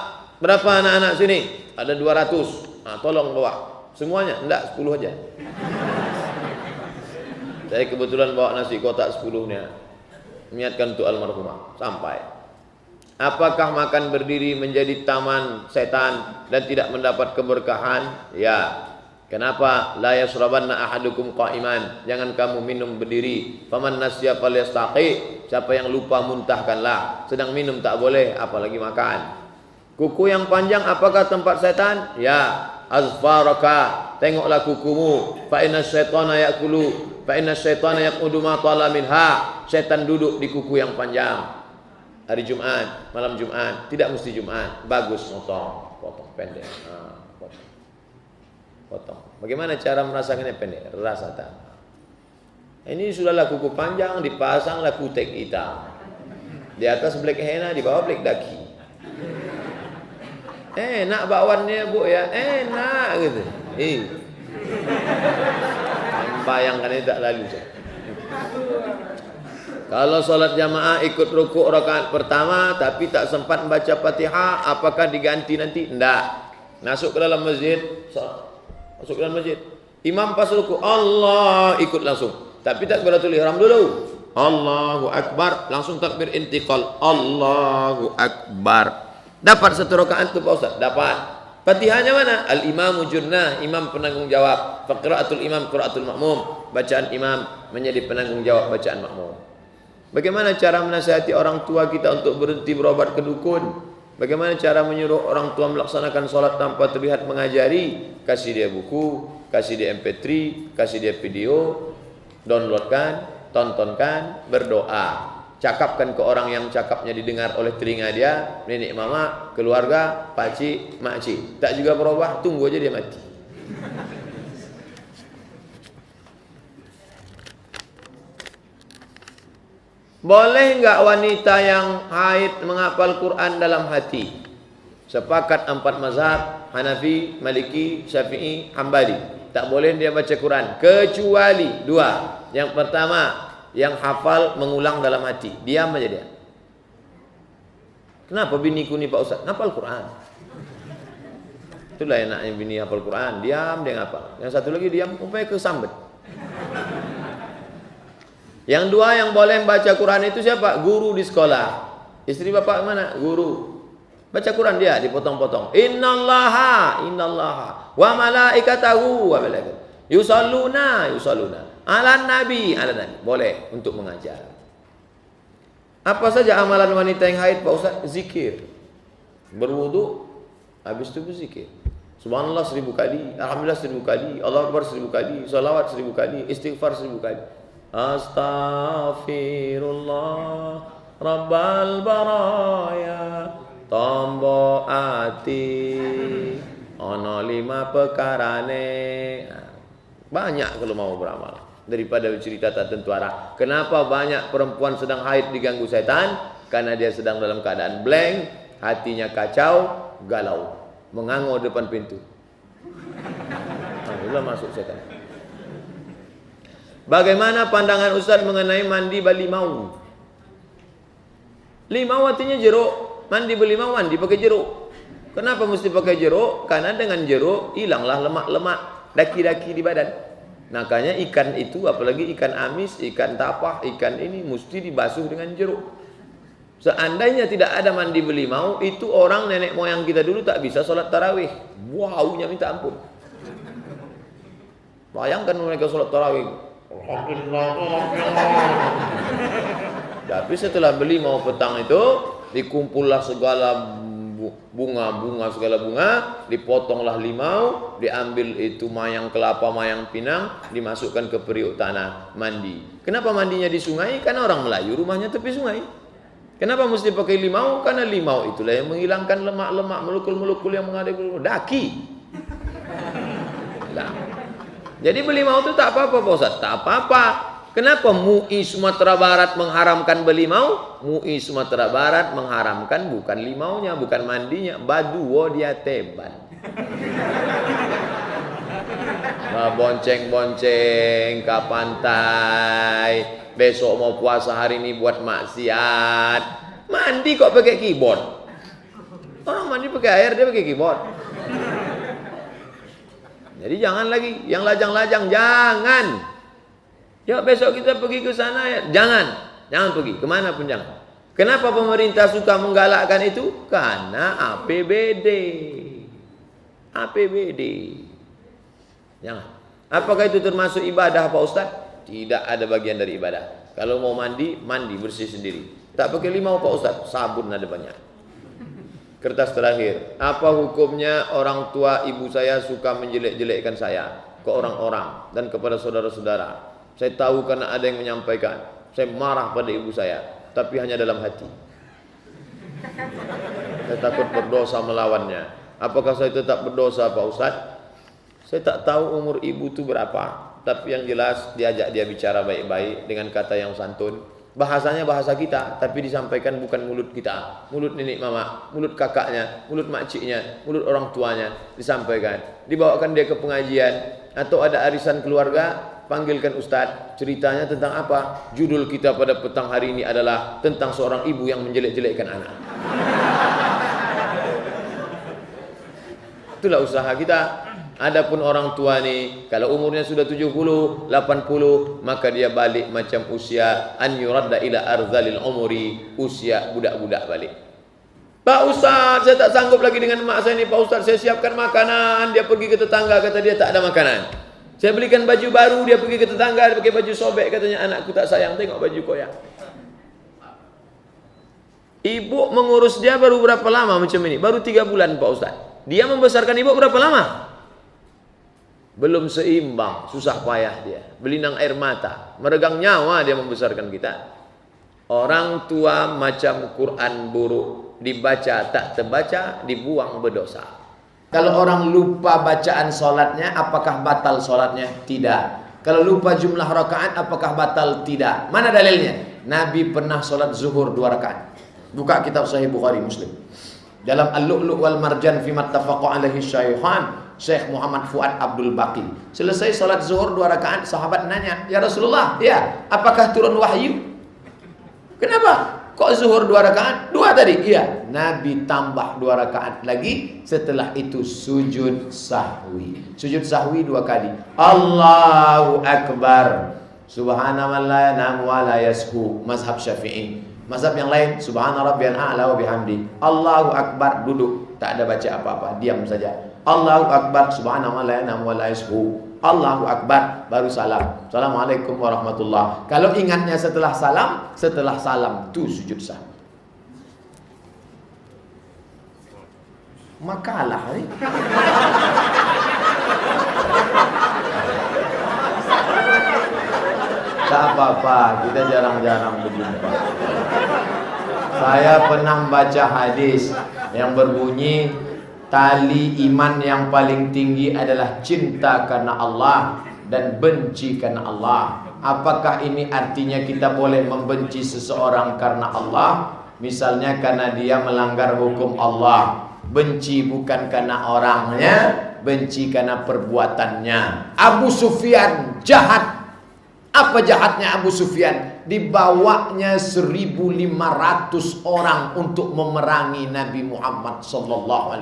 berapa anak-anak sini? Ada 200. Nah, tolong bawa semuanya. Enggak, 10 aja. Saya kebetulan bawa nasi kotak 10-nya. Niatkan untuk almarhumah. Sampai. Apakah makan berdiri menjadi taman setan dan tidak mendapat keberkahan? Ya. Kenapa? La yasrabanna ahadukum qa'iman. Jangan kamu minum berdiri. Faman nasya falyastaqi. Siapa yang lupa muntahkanlah. Sedang minum tak boleh, apalagi makan. Kuku yang panjang apakah tempat setan? Ya. Azfaraka. Tengoklah kukumu. Fa inna syaitana ya'kulu. Fa inna syaitana yaqudu ma tala minha. Setan duduk di kuku yang panjang. Hari Jumat, malam Jumat, tidak mesti Jumat, bagus potong pendek. Potong. Bagaimana cara merasakannya pendek? Rasakan. Ini sudahlah kuku panjang, dipasanglah kutek hitam. Di atas black henna, di bawah black daki. Enak bakwannya Bu ya, enak gitu. Bayangkan ini tak lalu. Kalau sholat jamaah ikut rukuk rakaat pertama tapi tak sempat membaca Fatihah, apakah diganti nanti? Enggak. Masuk ke dalam masjid, imam pas rukuk, Allah, ikut langsung. Tapi takbiratul ihram dulu. Allahu Akbar, langsung takbir intiqal. Allahu Akbar. Dapat satu rakaat itu Pak Ustaz? Dapat. Fatihahnya mana? Al-imamu junnah, imam penanggung jawab. Qiraatul imam, qiraatul makmum. Bacaan imam menjadi penanggung jawab bacaan makmum. Bagaimana cara menasihati orang tua kita untuk berhenti berobat ke dukun? Bagaimana cara menyuruh orang tua melaksanakan sholat tanpa terlihat mengajari? Kasih dia buku, kasih dia MP3, kasih dia video, downloadkan, tontonkan, berdoa. Cakapkan ke orang yang cakapnya didengar oleh telinga dia, nenek mama, keluarga, pakcik, makcik. Tak juga berubah, tunggu aja dia mati. Boleh enggak wanita yang haid menghafal Quran dalam hati? Sepakat 4 mazhab, Hanafi, Maliki, Syafi'i, Hambali. Tak boleh dia baca Quran kecuali 2. Yang pertama, yang hafal mengulang dalam hati. Diam aja dia. Kenapa biniku ni Pak Ustaz? Hafal Quran. Itulah enaknya bini hafal Quran. Diam dia ngapal. Yang satu lagi diam, umpamanya kesambet. Yang 2 yang boleh baca Quran itu siapa? Guru di sekolah. Istri bapak mana? Guru. Baca Quran dia dipotong-potong. Innallaha wa malaikatahu wa malaikatahu yusalluna ala nabi. Boleh untuk mengajar. Apa saja amalan wanita yang haid Pak Ustaz? Zikir. Berwudu, habis itu berzikir. Subhanallah 1000 kali, alhamdulillah 1000 kali, Allahu Akbar 1000 kali, salawat 1000 kali, istighfar 1000 kali. Astaghfirullah Rabbal baraya tombo ati ono 5 pekarane. Banyak kalau mau beramal daripada cerita tak tentu arah. Kenapa banyak perempuan sedang haid diganggu setan? Karena dia sedang dalam keadaan blank, hatinya kacau, galau, mengangau depan pintu. Itulah masuk setan. Bagaimana pandangan Ustaz mengenai mandi berlimau? Limau artinya jeruk. Mandi berlimau, mandi pakai jeruk. Kenapa mesti pakai jeruk? Karena dengan jeruk hilanglah lemak-lemak, daki-daki di badan. Makanya ikan itu, apalagi ikan amis, ikan tapah, ikan ini mesti dibasuh dengan jeruk. Seandainya tidak ada mandi berlimau, itu orang nenek moyang kita dulu tak bisa sholat tarawih. Waunya minta ampun. Bayangkan mereka sholat tarawih. Tapi setelah beli mau petang itu dikumpullah segala bunga-bunga, segala bunga, dipotonglah limau, diambil itu mayang kelapa, mayang pinang, dimasukkan ke periuk tanah, mandi. Kenapa mandinya di sungai? Karena orang Melayu rumahnya tepi sungai. Kenapa mesti pakai limau? Karena limau itulah yang menghilangkan lemak-lemak, melukul-melukul yang mengadai daki. Nah. Jadi berlimau itu tak apa-apa Pak Ustaz, tak apa-apa. Kenapa MUI Sumatera Barat mengharamkan berlimau? MUI Sumatera Barat mengharamkan bukan limaunya, bukan mandinya, baduo dia teban. Bonceng-bonceng ke pantai, besok mau puasa hari ini buat maksiat. Mandi kok pakai keyboard? Orang mandi pakai air, dia pakai keyboard. Jadi jangan lagi, yang lajang-lajang jangan. Ya besok kita pergi ke sana ya, jangan pergi, kemana pun jangan. Kenapa pemerintah suka menggalakkan itu? Karena APBD. Jangan. Apakah itu termasuk ibadah Pak Ustaz? Tidak ada bagian dari ibadah. Kalau mau mandi, mandi bersih sendiri. Tak pakai limau Pak Ustaz, sabun ada banyak. Kertas terakhir, apa hukumnya orang tua ibu saya suka menjelek-jelekkan saya ke orang-orang dan kepada saudara-saudara? Saya tahu karena ada yang menyampaikan. Saya marah pada ibu saya, tapi hanya dalam hati. Saya takut berdosa melawannya. Apakah saya tetap berdosa Pak Ustaz? Saya tak tahu umur ibu itu berapa, tapi yang jelas diajak dia bicara baik-baik dengan kata yang santun. Bahasanya bahasa kita, tapi disampaikan bukan mulut kita, mulut nenek mama, mulut kakaknya, mulut makciknya, mulut orang tuanya, disampaikan. Dibawakan dia ke pengajian atau ada arisan keluarga, panggilkan ustaz. Ceritanya tentang apa? Judul kita pada petang hari ini adalah tentang seorang ibu yang menjelek-jelekkan anak. Itulah usaha kita. Adapun orang tua ni, kalau umurnya sudah 70, 80, maka dia balik macam usia an yuradda ila arzalil umuri, usia budak-budak balik. Pak Ustaz, saya tak sanggup lagi dengan mak saya ni Pak Ustaz, saya siapkan makanan, dia pergi ke tetangga, kata dia tak ada makanan. Saya belikan baju baru, dia pergi ke tetangga, dia pakai baju sobek, katanya anakku tak sayang, tengok baju koyak. Ibu mengurus dia baru berapa lama macam ini? Baru 3 bulan Pak Ustaz. Dia membesarkan ibu berapa lama? Belum seimbang, susah payah dia. Belinang air mata, meregang nyawa dia membesarkan kita. Orang tua macam Quran buruk, dibaca tak terbaca, dibuang berdosa. Kalau orang lupa bacaan solatnya, apakah batal solatnya? Tidak. Kalau lupa jumlah rakaat, apakah batal? Tidak. Mana dalilnya? Nabi pernah solat zuhur 2 rakaat. Buka kitab Sahih Bukhari Muslim. Dalam Al-Lu'lu' wal Marjan fi mattafaqa alaihi syaikhan, Syekh Muhammad Fuad Abdul Baqi. Selesai salat zuhur 2 rakaat, sahabat nanya, "Ya Rasulullah, ya, apakah turun wahyu?" "Kenapa? Kok zuhur 2 rakaat?" "2 tadi." "Iya." Nabi tambah 2 rakaat lagi. Setelah itu sujud sahwi. Sujud sahwi 2 kali. Allahu Akbar. Subhanallah la yanamu wa la yashu. Mazhab Syafi'i. Mazhab yang lain, subhana rabbiyal a'la wa bihamdi. Allahu Akbar, duduk, tak ada baca apa-apa, diam saja. Allahu Akbar, subhanallah la yanamu wa la yashu. Allahu Akbar, baru salam. Assalamualaikum warahmatullah. Kalau ingatnya setelah salam tu sujud sahwi. Makalah ni. Tak apa-apa, kita jarang-jarang berjumpa. Saya pernah baca hadis yang berbunyi, tali iman yang paling tinggi adalah cinta karena Allah dan benci karena Allah. Apakah ini artinya kita boleh membenci seseorang karena Allah? Misalnya karena dia melanggar hukum Allah. Benci bukan karena orangnya, benci karena perbuatannya. Abu Sufyan jahat. Apa jahatnya Abu Sufyan? Dibawanya 1.500 orang untuk memerangi Nabi Muhammad SAW.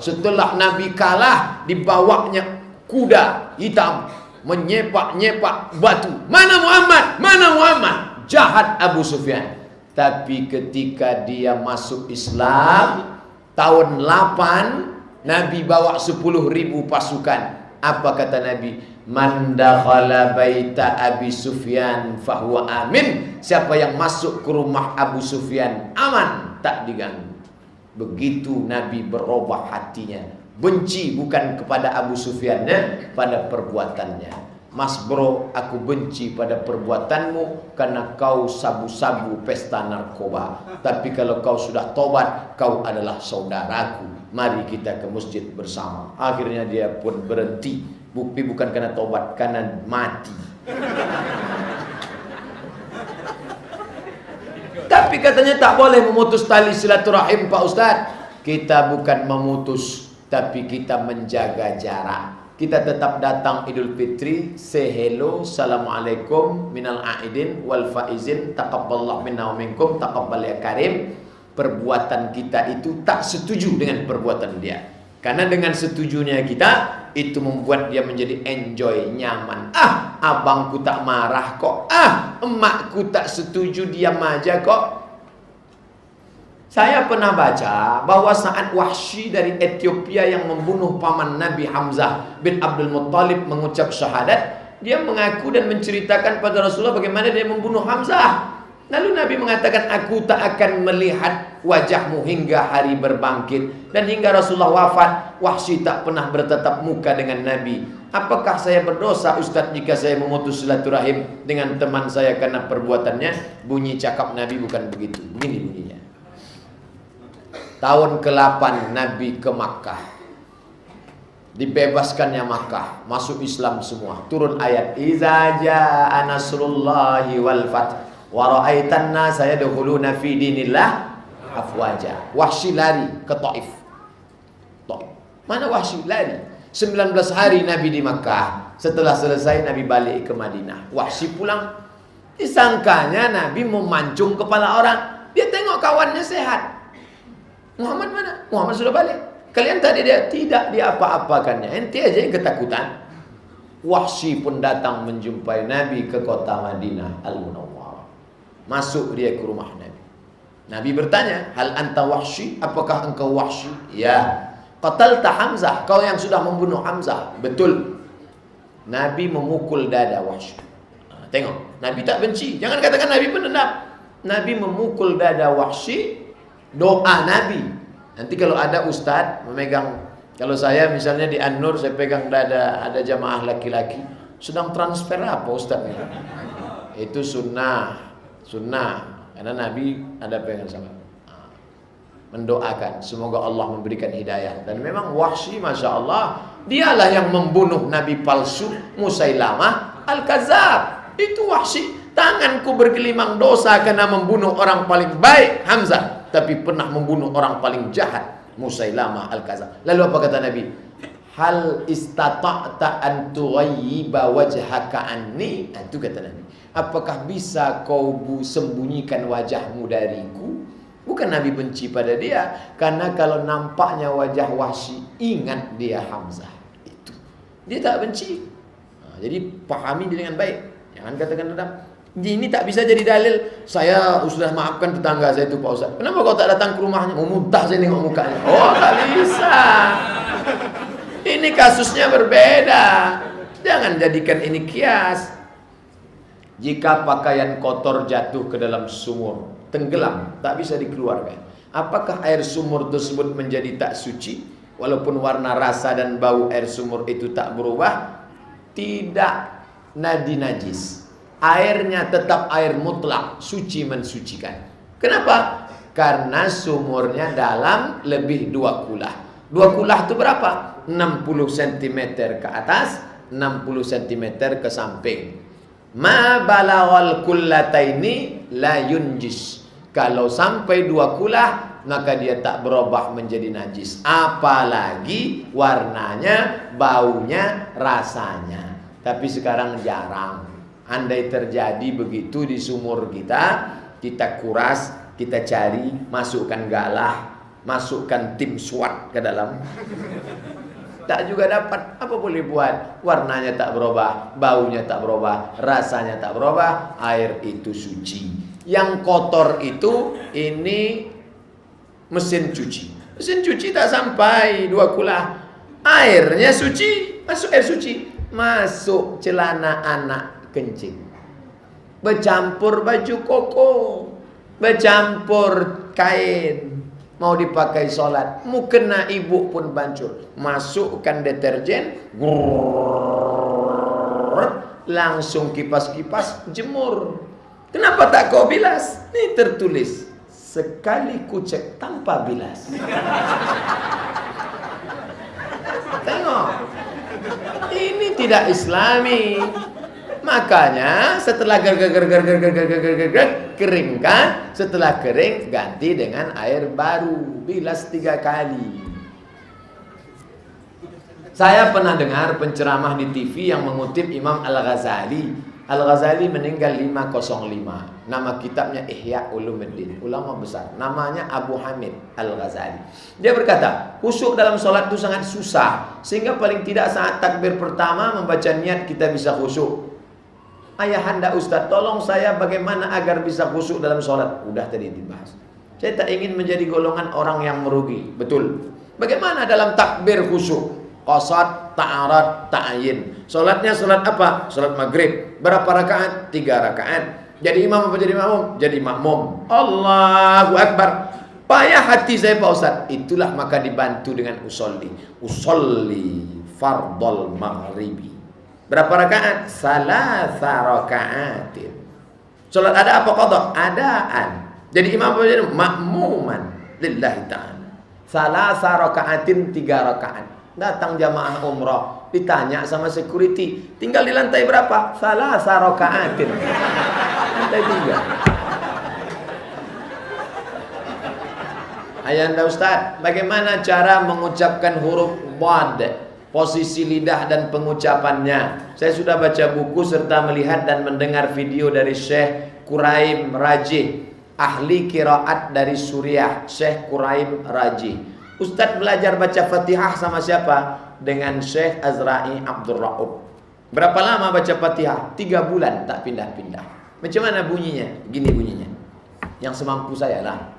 Setelah Nabi kalah, dibawanya kuda hitam menyepak-nyepak batu. Mana Muhammad? Mana Muhammad? Jahat Abu Sufyan. Tapi ketika dia masuk Islam tahun 8, Nabi bawa 10.000 pasukan. Apa kata Nabi? Man dakhala baita Abi Sufyan fahuwa amin. Siapa yang masuk ke rumah Abu Sufyan aman, tak diganggu. Begitu Nabi berubah hatinya. Benci bukan kepada Abu Sufyannya, pada perbuatannya. Mas bro, aku benci pada perbuatanmu karena kau sabu-sabu pesta narkoba. Tapi kalau kau sudah tobat, kau adalah saudaraku. Mari kita ke masjid bersama. Akhirnya dia pun berhenti. Bukti bukan karena tobat, karena mati. Tapi katanya tak boleh memutus tali silaturahim Pak Ustadz. Kita bukan memutus, tapi kita menjaga jarak. Kita tetap datang Idul Fitri, say hello, assalamualaikum, minal aidin wal faizin, taqabbalallahu minna wa minkum, taqabbal ya karim. Perbuatan kita itu tak setuju dengan perbuatan dia. Karena dengan setujunya kita, itu membuat dia menjadi enjoy, nyaman. Ah, abangku tak marah kok. Ah, emakku tak setuju, diam aja kok. Saya pernah baca bahwa saat Wahsy dari Ethiopia yang membunuh paman Nabi Hamzah bin Abdul Muttalib mengucap syahadat, dia mengaku dan menceritakan pada Rasulullah bagaimana dia membunuh Hamzah. Lalu Nabi mengatakan, aku tak akan melihat wajahmu hingga hari berbangkit. Dan hingga Rasulullah wafat, Wahsy tak pernah bertatap muka dengan Nabi. Apakah saya berdosa Ustaz jika saya memutus silaturahim dengan teman saya karena perbuatannya? Bunyi cakap Nabi bukan begitu. Begini bunyinya. Tahun ke-8 Nabi ke Makkah. Dibebaskannya Makkah, masuk Islam semua. Turun ayat, Iza jaa nasrullahi wal fath wa ra'aitan nasa yadkhuluna fi dinillah afwaja. Wahsy lari ke Taif. Mana Wahsy lari? 19 hari Nabi di Makkah. Setelah selesai Nabi balik ke Madinah. Wahsy pulang. Disangkanya Nabi memancung kepala orang. Dia tengok kawannya sehat. Muhammad mana? Muhammad sudah balik. Kalian tadi dia tidak diapa-apakannya. Ente aja yang ketakutan. Wahsy pun datang menjumpai Nabi ke kota Madinah Al-Munawwarah. Masuk dia ke rumah Nabi. Nabi bertanya, hal anta Wahsy? Apakah engkau Wahsy? Ya. Qatalta Hamzah, kau yang sudah membunuh Hamzah. Betul. Nabi memukul dada Wahsy. Tengok, Nabi tak benci. Jangan katakan Nabi pendendam. Nabi memukul dada Wahsy, doa Nabi. Nanti kalau ada ustadz memegang, kalau saya misalnya di An-Nur, saya pegang dada ada jamaah laki-laki, sedang transfer apa ustadznya? Itu sunnah, karena Nabi ada pegang sama. Mendoakan semoga Allah memberikan hidayah. Dan memang Wahsy, masya Allah, dialah yang membunuh Nabi palsu Musailamah Al-Kadzab. Itu Wahsy. Tanganku bergelimang dosa karena membunuh orang paling baik Hamzah, tapi pernah membunuh orang paling jahat Musailamah Al-Kadzab. Lalu apa kata Nabi? Hal istata'ta an tughayyiba wajhaka anni. Itu kata Nabi. Apakah bisa kau sembunyikan wajahmu dariku? Bukan Nabi benci pada dia, karena kalau nampaknya wajah Wahsy, ingat dia Hamzah. Itu dia tak benci. Jadi pahami dia dengan baik. Jangan katakan dendam. Ini tak bisa jadi dalil. Saya sudah maafkan tetangga saya itu Pak Ustaz. Kenapa kau tak datang ke rumahnya? Mau muntah saya nengok mukanya. Oh, tak bisa. Ini kasusnya berbeda. Jangan jadikan ini kias. Jika pakaian kotor jatuh ke dalam sumur, tenggelam, tak bisa dikeluarkan, apakah air sumur tersebut menjadi tak suci? Walaupun warna, rasa dan bau air sumur itu tak berubah, tidak najis. Airnya tetap air mutlak, suci mensucikan. Kenapa? Karena sumurnya dalam lebih 2 kulah. 2 kulah itu berapa? 60 cm ke atas, 60 cm ke samping. Ma balaghal kullataini la yunjis. Kalau sampai 2 kulah, maka dia tak berubah menjadi najis. Apalagi warnanya, baunya, rasanya. Tapi sekarang jarang. Andai terjadi begitu di sumur kita, kita kuras, kita cari, masukkan galah, masukkan tim SWAT ke dalam, tak juga dapat. Apa boleh buat? Warnanya tak berubah, baunya tak berubah, rasanya tak berubah. Air itu suci. Yang kotor itu, ini mesin cuci. Mesin cuci tak sampai 2 kulah. Airnya suci, masuk air suci, masuk celana anak kencing, bercampur baju koko, bercampur kain, mau dipakai sholat, mukena ibu pun bancur, masukkan deterjen, langsung kipas-kipas, jemur. Kenapa tak kau bilas? Ini tertulis, sekali kucek tanpa bilas. Tengok, ini tidak islami. Makanya setelah keringkan, setelah kering ganti dengan air baru, bilas 3 kali. Saya pernah dengar penceramah di TV yang mengutip Imam Al-Ghazali. Al-Ghazali meninggal 505. Nama kitabnya Ihya Ulumuddin, ulama besar. Namanya Abu Hamid Al-Ghazali. Dia berkata, khusyuk dalam sholat itu sangat susah, sehingga paling tidak saat takbir pertama membaca niat kita bisa khusyuk. Ayahanda Ustaz, tolong saya bagaimana agar bisa khusyuk dalam sholat. Udah tadi dibahas. Saya tak ingin menjadi golongan orang yang merugi. Betul. Bagaimana dalam takbir khusyuk? Qasad, ta'arad, ta'ayin. Sholatnya sholat apa? Sholat maghrib. Berapa rakaat? 3 rakaat. Jadi imam apa jadi makmum? Jadi makmum. Allahu Akbar. Payah hati saya Pak Ustaz. Itulah maka dibantu dengan usolli. Usolli fardol maghribi. Berapa rakaat? Salasa rakaatin. Salat ada apa qadha? Adaan. Jadi imam apa jadi makmuman lillahi ta'ala. Salasa rakaatin, 3 rakaat. Datang jamaah umrah, ditanya sama security, tinggal di lantai berapa? Salasa rakaatin. Lantai 3. Ayahanda Ustaz, bagaimana cara mengucapkan huruf dhad? Posisi lidah dan pengucapannya. Saya sudah baca buku serta melihat dan mendengar video dari Syekh Quraim Rajih, ahli qiraat dari Suriah, Syekh Quraim Rajih. Ustadz belajar baca Fatihah sama siapa? Dengan Syekh Azra'i Abdul Ra'ub. Berapa lama baca Fatihah? 3 bulan tak pindah-pindah. Macam mana bunyinya? Gini bunyinya, yang semampu saya lah.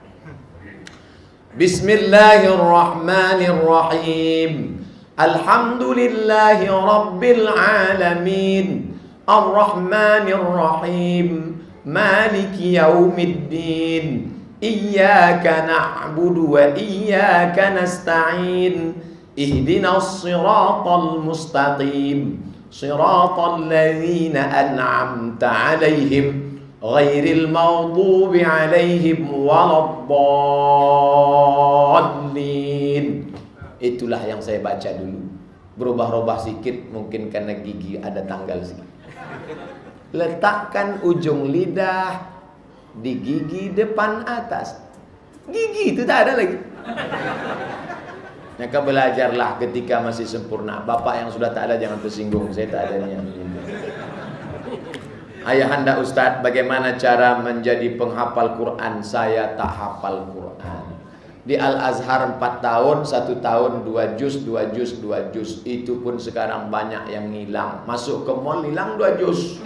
Bismillahirrahmanirrahim. Alhamdulillahi Rabbil Alamin, Ar-Rahmanir Rahim, maliki yaumiddin, iyyaka na'budu wa iyyaka nasta'in, ihdinas siratal mustaqim, siratal ladzina an'amta 'alaihim ghairil maghdubi 'alaihim waladdallin. Itulah yang saya baca dulu. Berubah-ubah sedikit mungkin karena gigi ada tanggal sedikit. Letakkan ujung lidah di gigi depan atas. Gigi itu tak ada lagi. Maka belajarlah ketika masih sempurna. Bapak yang sudah tak ada jangan tersinggung. Saya tak ada yang Ayahanda Ustadz, bagaimana cara menjadi penghafal Quran? Saya tak hafal Quran. Di Al-Azhar 4 tahun, 1 tahun 2 juz, 2 juz, 2 juz. Itu pun sekarang banyak yang hilang. Masuk ke mall hilang 2 juz.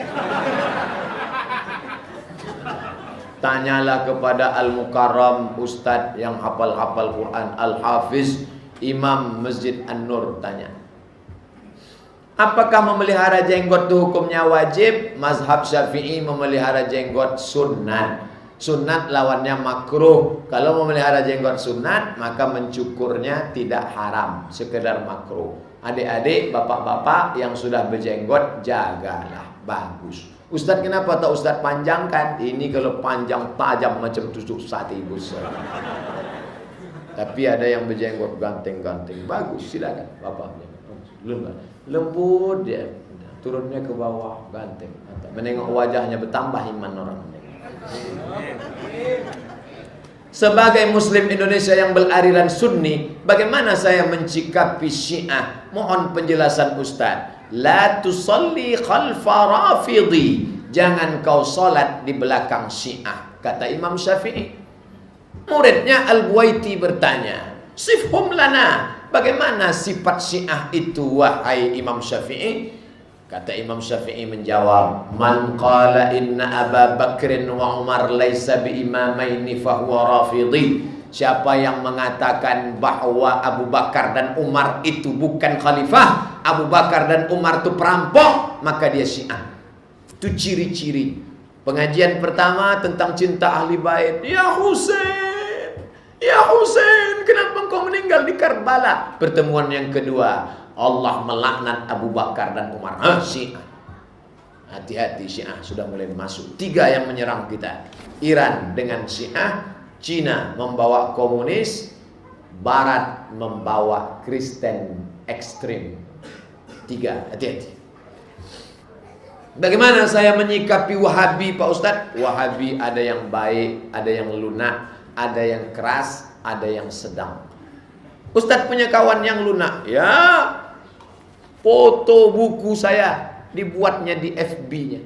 Tanyalah kepada Al-Mukarram Ustadz yang hafal-hafal Quran, Al-Hafiz Imam Masjid An-Nur, tanya, apakah memelihara jenggot itu hukumnya wajib? Mazhab Syafi'i memelihara jenggot sunat. Sunat lawannya makruh. Kalau memelihara jenggot sunat, maka mencukurnya tidak haram, sekedar makruh. Adik-adik, bapak-bapak yang sudah berjenggot, jagalah, bagus. Ustadz, kenapa tak Ustadz panjangkan? Ini kalau panjang tajam macam tusuk sate bus. Tapi ada yang berjenggot ganteng-ganteng, bagus, silakan bapak. Lembut dia, turunnya ke bawah, ganteng. Menengok wajahnya bertambah iman orang. Sebagai Muslim Indonesia yang beraliran Sunni, bagaimana saya mencikapi Syiah? Mohon penjelasan Ustaz. La tusalli khalfa rafidhi, jangan kau salat di belakang Syiah, kata Imam Syafi'i. Muridnya Al-Buwaiti bertanya, sifhum lana, bagaimana sifat Syiah itu wahai Imam Syafi'i? Kata Imam Syafi'i menjawab, man qala inna Aba Bakrin wa Umar laisa bi imamaini fahuwa rafidhi. Siapa yang mengatakan bahwa Abu Bakar dan Umar itu bukan khalifah, Abu Bakar dan Umar itu perampok, maka dia Syiah. Itu ciri-ciri. Pengajian pertama tentang cinta ahli bait. Ya Husain, ya Husain, kenapa engkau meninggal di Karbala? Pertemuan yang kedua, Allah melaknat Abu Bakar dan Umar. Syiah. Hati-hati, Syiah sudah mulai masuk. 3 yang menyerang kita. Iran dengan Syiah, Cina membawa komunis, Barat membawa Kristen ekstrim. 3, hati-hati. Bagaimana saya menyikapi Wahabi, Pak Ustadz? Wahabi ada yang baik, ada yang lunak, ada yang keras, ada yang sedang. Ustadz punya kawan yang lunak. Ya, foto buku saya dibuatnya di FB-nya.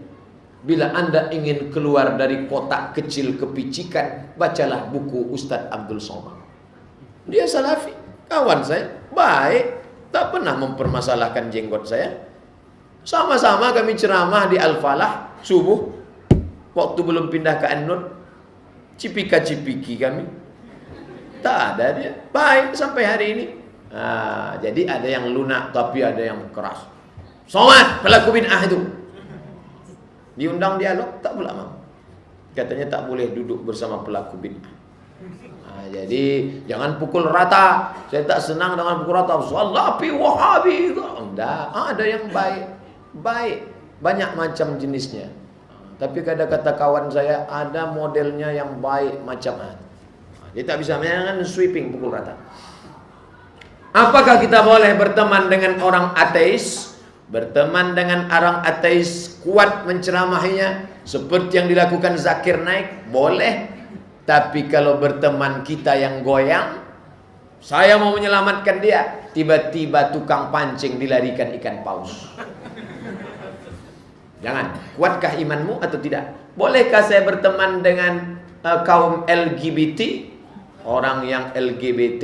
Bila Anda ingin keluar dari kotak kecil kepicikan, bacalah buku Ustadz Abdul Somad. Dia salafi, kawan saya, baik, tak pernah mempermasalahkan jenggot saya. Sama-sama kami ceramah di Al-Falah subuh, waktu belum pindah ke An-Nur, cipika-cipiki kami. Tak ada dia, baik sampai hari ini. Jadi ada yang lunak tapi ada yang keras. Somad, pelaku bid'ah itu. Diundang dialog, tak pula mau. Katanya tak boleh duduk bersama pelaku bid'ah. Jadi jangan pukul rata. Saya tak senang dengan pukul rata. Salafi, Wahabi itu. Enggak, ada yang baik. Baik, banyak macam jenisnya. Tapi kata kawan saya, ada modelnya yang baik macam dia tak bisa jangan sweeping pukul rata. Apakah kita boleh berteman dengan orang ateis? Berteman dengan orang ateis, kuat menceramahinya seperti yang dilakukan Zakir Naik, boleh. Tapi kalau berteman kita yang goyang, saya mau menyelamatkan dia, tiba-tiba tukang pancing dilarikan ikan paus. Jangan. Kuatkah imanmu atau tidak? Bolehkah saya berteman dengan kaum LGBT? Orang yang LGBT,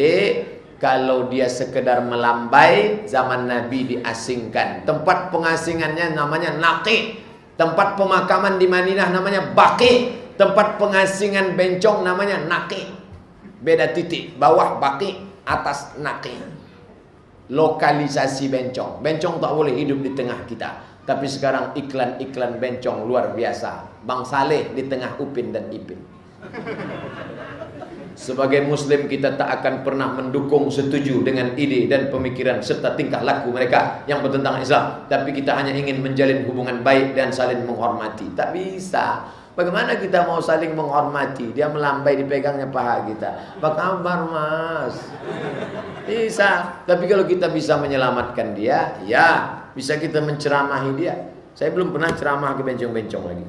kalau dia sekedar melambai, zaman Nabi diasingkan. Tempat pengasingannya namanya Naqi. Tempat pemakaman di Madinah namanya Baqi. Tempat pengasingan bencong namanya Naqi. Beda titik, bawah Baqi, atas Naqi. Lokalisasi bencong. Bencong tak boleh hidup di tengah kita. Tapi sekarang iklan-iklan bencong luar biasa. Bang Saleh di tengah Upin dan Ipin. Sebagai muslim kita tak akan pernah mendukung, setuju dengan ide dan pemikiran serta tingkah laku mereka yang bertentangan Islam. Tapi kita hanya ingin menjalin hubungan baik dan saling menghormati. Tak bisa. Bagaimana kita mau saling menghormati? Dia melambai dipegangnya paha kita. Apa kabar mas? Bisa. Tapi kalau kita bisa menyelamatkan dia, ya bisa kita menceramahi dia. Saya belum pernah ceramah ke bencong-bencong lagi.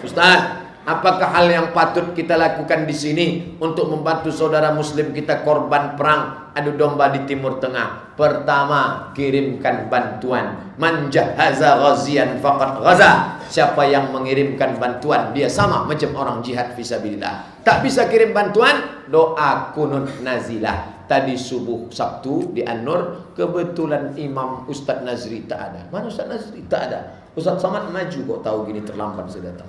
Ustaz, apakah hal yang patut kita lakukan di sini untuk membantu saudara muslim kita korban perang adu domba di Timur Tengah? Pertama, kirimkan bantuan. Man jahaza ghazian faqad ghaza. Siapa yang mengirimkan bantuan, dia sama macam orang jihad fisabilillah. Tak bisa kirim bantuan, doa kunut nazilah. Tadi subuh Sabtu di An-Nur, kebetulan Imam Ustaz Nazri tak ada. Mana Ustaz Nazri? Tak ada. Ustaz Samad maju, kok tahu gini terlambat saya datang.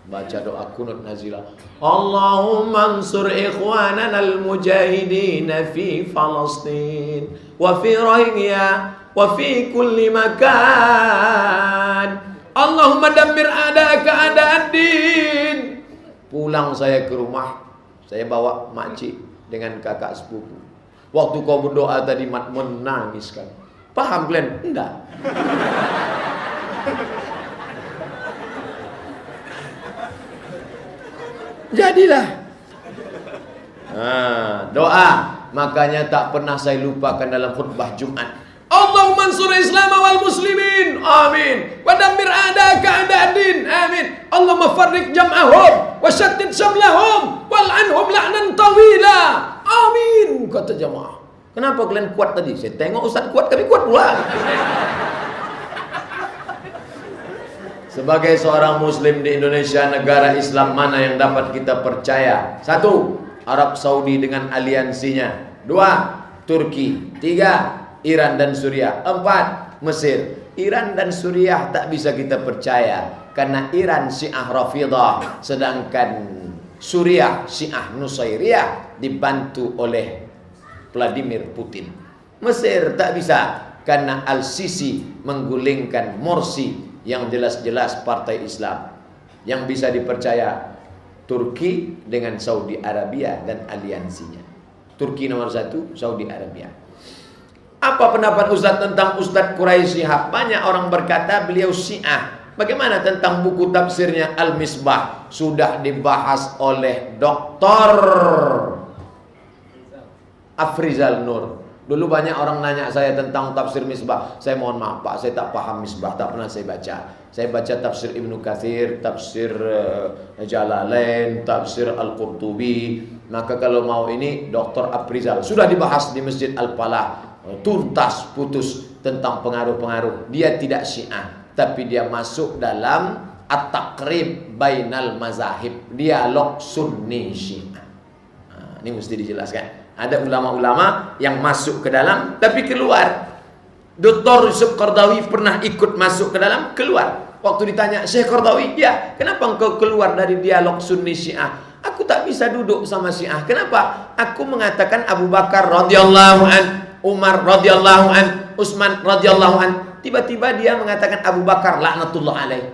Baca doa kunut nazilah. Allahumma ansur ikhwanana al-mujahidin fi Palestin wa fi Rohingya wa fi kulli makan. Allahumma dammir a'da'aka a'da'ad din. Pulang saya ke rumah, saya bawa makcik dengan kakak sepupu. Waktu kau berdoa tadi mat menangis kan. Paham kalian? Enggak. Jadilah. Doa. Makanya tak pernah saya lupakan dalam khutbah Jumat. Allahumma ansur Islam wal muslimin. Amin. Wa dammir a'da'aka a'da'ad-din. Amin. Allahumma farriq jam'ahum wa shattid shamlahum wal anhum la'nan tawila. Amin. Kata jamaah. Kenapa kalian kuat tadi? Saya tengok Ustaz kuat, kami kuat pula. Sebagai seorang muslim di Indonesia, negara Islam mana yang dapat kita percaya? 1. Arab Saudi dengan aliansinya. 2. Turki. 3. Iran dan Suriah. 4. Mesir. Iran dan Suriah tak bisa kita percaya karena Iran Syiah Rafidah, sedangkan Suriah Syiah Nusairiyah dibantu oleh Vladimir Putin. Mesir tak bisa karena Al-Sisi menggulingkan Morsi yang jelas-jelas partai Islam. Yang bisa dipercaya Turki dengan Saudi Arabia dan aliansinya. Turki nomor 1, Saudi Arabia. Apa pendapat Ustaz tentang Ustaz Quraisy Shihab? Banyak orang berkata beliau Syiah. Bagaimana tentang buku tafsirnya Al-Misbah? Sudah dibahas oleh Dr. Afrizal Nur. Dulu banyak orang nanya saya tentang tafsir Misbah. Saya mohon maaf Pak, saya tak paham Misbah, tak pernah saya baca. Saya baca tafsir Ibnu Katsir, tafsir Jalalain, tafsir Al-Qurtubi. Maka kalau mau ini Dr. Afrizal sudah dibahas di Masjid Al-Falah, tuntas putus tentang pengaruh-pengaruh. Dia tidak Syiah, tapi dia masuk dalam At-Taqrib Bainal Mazahib, dialog Sunni Syiah. Ini mesti dijelaskan. Ada ulama-ulama yang masuk ke dalam tapi keluar. Dr. Yusuf Qardawi pernah ikut masuk ke dalam, keluar. Waktu ditanya Syekh Qardawi, ya kenapa engkau keluar dari dialog Sunni Syiah? Aku tak bisa duduk sama Syiah. Kenapa? Aku mengatakan Abu Bakar radhiyallahu an, Umar radhiyallahu an, Utsman radhiyallahu an. Tiba-tiba dia mengatakan Abu Bakar laknatullah alaih.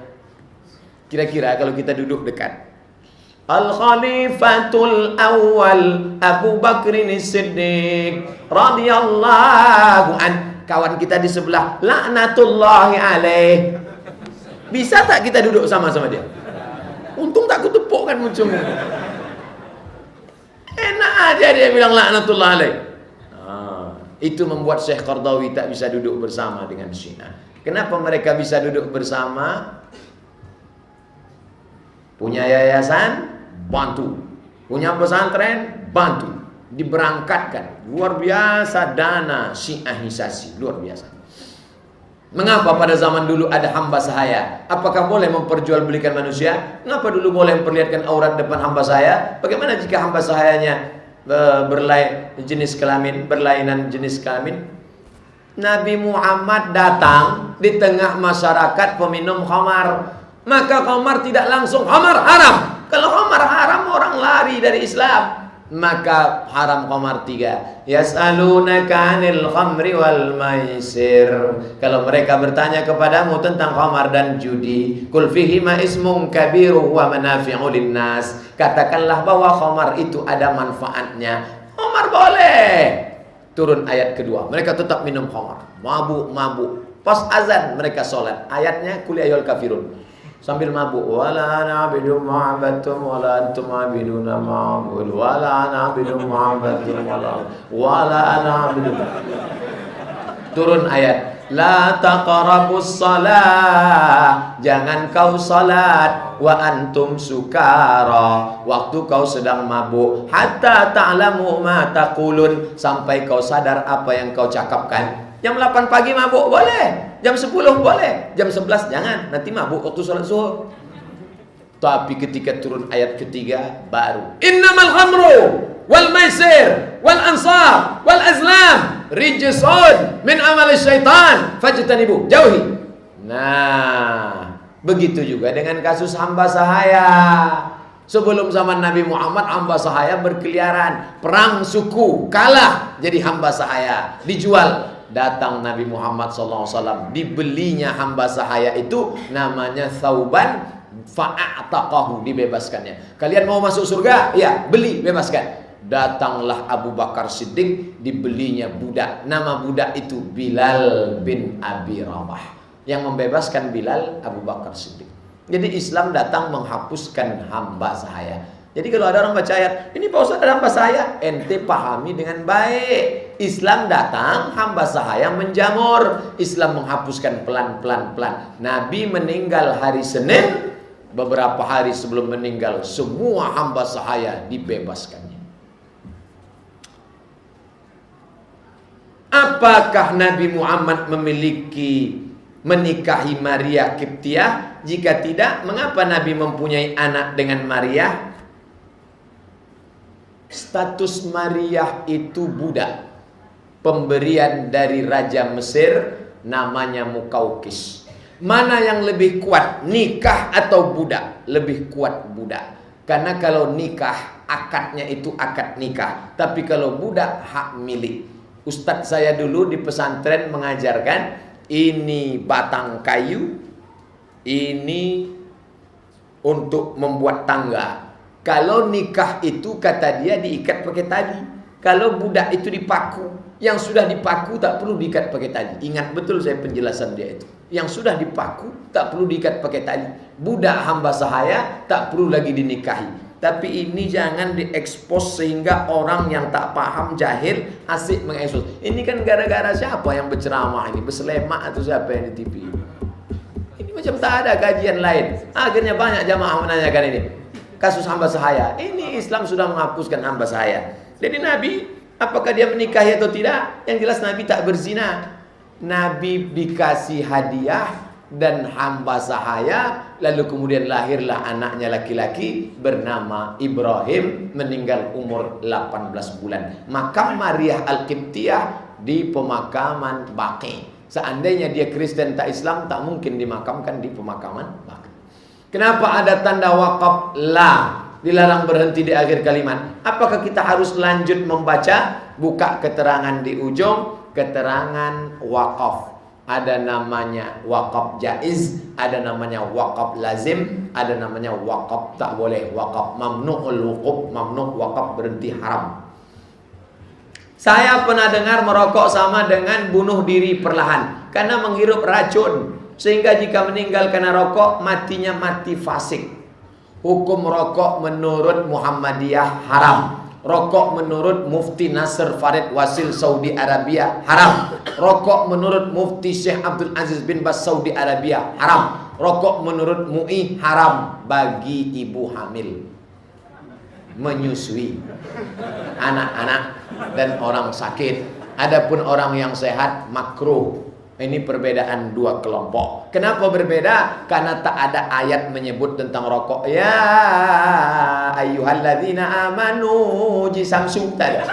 Kira-kira kalau kita duduk dekat, Al-Khalifatul Awal Abu Bakrin Siddiq radhiyallahu an, kawan kita di sebelah laknatullahi alaih. Bisa tak kita duduk sama-sama dia? Untung tak kutepuk kan muncungnya. Enak aja dia bilang laknatullahi alaih. Itu membuat Syekh Qardawi tak bisa duduk bersama dengan Syiah. Kenapa mereka bisa duduk bersama? Punya yayasan, bantu. Punya pesantren, bantu. Diberangkatkan. Luar biasa dana syiahisasi. Luar biasa. Mengapa pada zaman dulu ada hamba sahaya? Apakah boleh memperjualbelikan manusia? Mengapa dulu boleh memperlihatkan aurat depan hamba sahaya? Bagaimana jika hamba sahayanya berlainan jenis kelamin? Nabi Muhammad datang di tengah masyarakat peminum khamar. Maka khamar tidak langsung khamar haram. Kalau khamar haram orang lari dari Islam. maka haram khamar 3. Yas'alunaka 'anil khamri wal maisir. Kalau mereka bertanya kepadamu tentang khamar dan judi, qul fihima ismun kabiru wa manafi'u linnas. Katakanlah bahwa khamar itu ada manfaatnya. Khamar boleh. Turun ayat kedua, mereka tetap minum khamar, mabuk-mabuk. Pas azan mereka sholat. Ayatnya qul ya ayyuhal kafirun. Sambil mabuk, wala na'budu ma'abattum wala antum ma'abiduna ma'abud wala na'budu ma'abattum wala na'budu. Turun ayat, la taqrabus salah, jangan kau salat, wa antum sukara, waktu kau sedang mabuk, hatta ta'lamu ma taqulun, sampai kau sadar apa yang kau cakapkan. Jam 8 pagi mabuk boleh, jam 10 boleh, jam 11 jangan, nanti mabuk waktu sholat zuhur. Tapi ketika turun ayat ketiga baru innamal khamru wal maisir wal ansar wal azlam rijsun min amali syaitan fajtanibu, jauhi. Nah, begitu juga dengan kasus hamba sahaya. Sebelum zaman Nabi Muhammad, hamba sahaya berkeliaran, perang suku, kalah jadi hamba sahaya, dijual. Datang Nabi Muhammad SAW, dibelinya hamba sahaya itu namanya Thauban, fa'ataqahu, dibebaskannya. Kalian mau masuk surga? Ya, beli, bebaskan. Datanglah Abu Bakar Siddiq, dibelinya budak. Nama budak itu Bilal bin Abi Rabah. Yang membebaskan Bilal, Abu Bakar Siddiq. Jadi Islam datang menghapuskan hamba sahaya. Jadi kalau ada orang baca ayat, ini Pak Ustaz ada hamba sahaya, ente pahami dengan baik. Islam datang, hamba sahaya menjamur. Islam menghapuskan pelan-pelan. Nabi meninggal hari Senin, beberapa hari sebelum meninggal semua hamba sahaya dibebaskannya. Apakah Nabi Muhammad menikahi Maria Kiptiah? Jika tidak, mengapa Nabi mempunyai anak dengan Maria? Status Maria itu budak, pemberian dari Raja Mesir namanya Mukaukis. Mana yang lebih kuat, nikah atau budak? Lebih kuat budak. Karena kalau nikah, akadnya itu akad nikah. Tapi kalau budak, hak milik. Ustadz saya dulu di pesantren mengajarkan, ini batang kayu, ini untuk membuat tangga. Kalau nikah itu kata dia diikat pakai tali. Kalau budak itu dipaku. Yang sudah dipaku tak perlu diikat pakai tali. Ingat betul saya penjelasan dia itu. Yang sudah dipaku tak perlu diikat pakai tali. Budak hamba sahaya tak perlu lagi dinikahi. Tapi ini jangan diekspos sehingga orang yang tak paham, jahil, asik mengekspos. Ini kan gara-gara siapa yang berceramah ini? Berselemak atau siapa yang di TV? Ini macam tak ada kajian lain. Akhirnya banyak jamaah menanyakan ini. Kasus hamba sahaya. Ini Islam sudah menghapuskan hamba sahaya. Jadi Nabi, apakah dia menikahi atau tidak? Yang jelas Nabi tak berzina. Nabi dikasih hadiah dan hamba sahaya. Lalu kemudian lahirlah anaknya laki-laki bernama Ibrahim, meninggal umur 18 bulan. Makam Maria Al-Qibtiyah di pemakaman Baqi. Seandainya dia Kristen tak Islam, tak mungkin dimakamkan di pemakaman Baqi. Kenapa ada tanda wakaf la? Dilarang berhenti di akhir kalimat. Apakah kita harus lanjut membaca? Buka keterangan di ujung, keterangan wakaf. Ada namanya wakaf jaiz, ada namanya wakaf lazim, ada namanya wakaf tak boleh, wakaf mamnu'ul wuquf, mamnu' wakaf berhenti haram. Saya pernah dengar merokok sama dengan bunuh diri perlahan karena menghirup racun. Sehingga jika meninggal karena rokok, matinya mati fasik. Hukum rokok menurut Muhammadiyah haram. Rokok menurut Mufti Nasr Farid Wasil Saudi Arabia haram. Rokok menurut Mufti Syekh Abdul Aziz bin Bas Saudi Arabia haram. Rokok menurut MUI haram bagi ibu hamil, menyusui, anak-anak dan orang sakit. Adapun orang yang sehat makruh. Ini perbedaan dua kelompok. Kenapa berbeda? Karena tak ada ayat menyebut tentang rokok. Ya ayyuhalladzina amanu jisamsu tadi.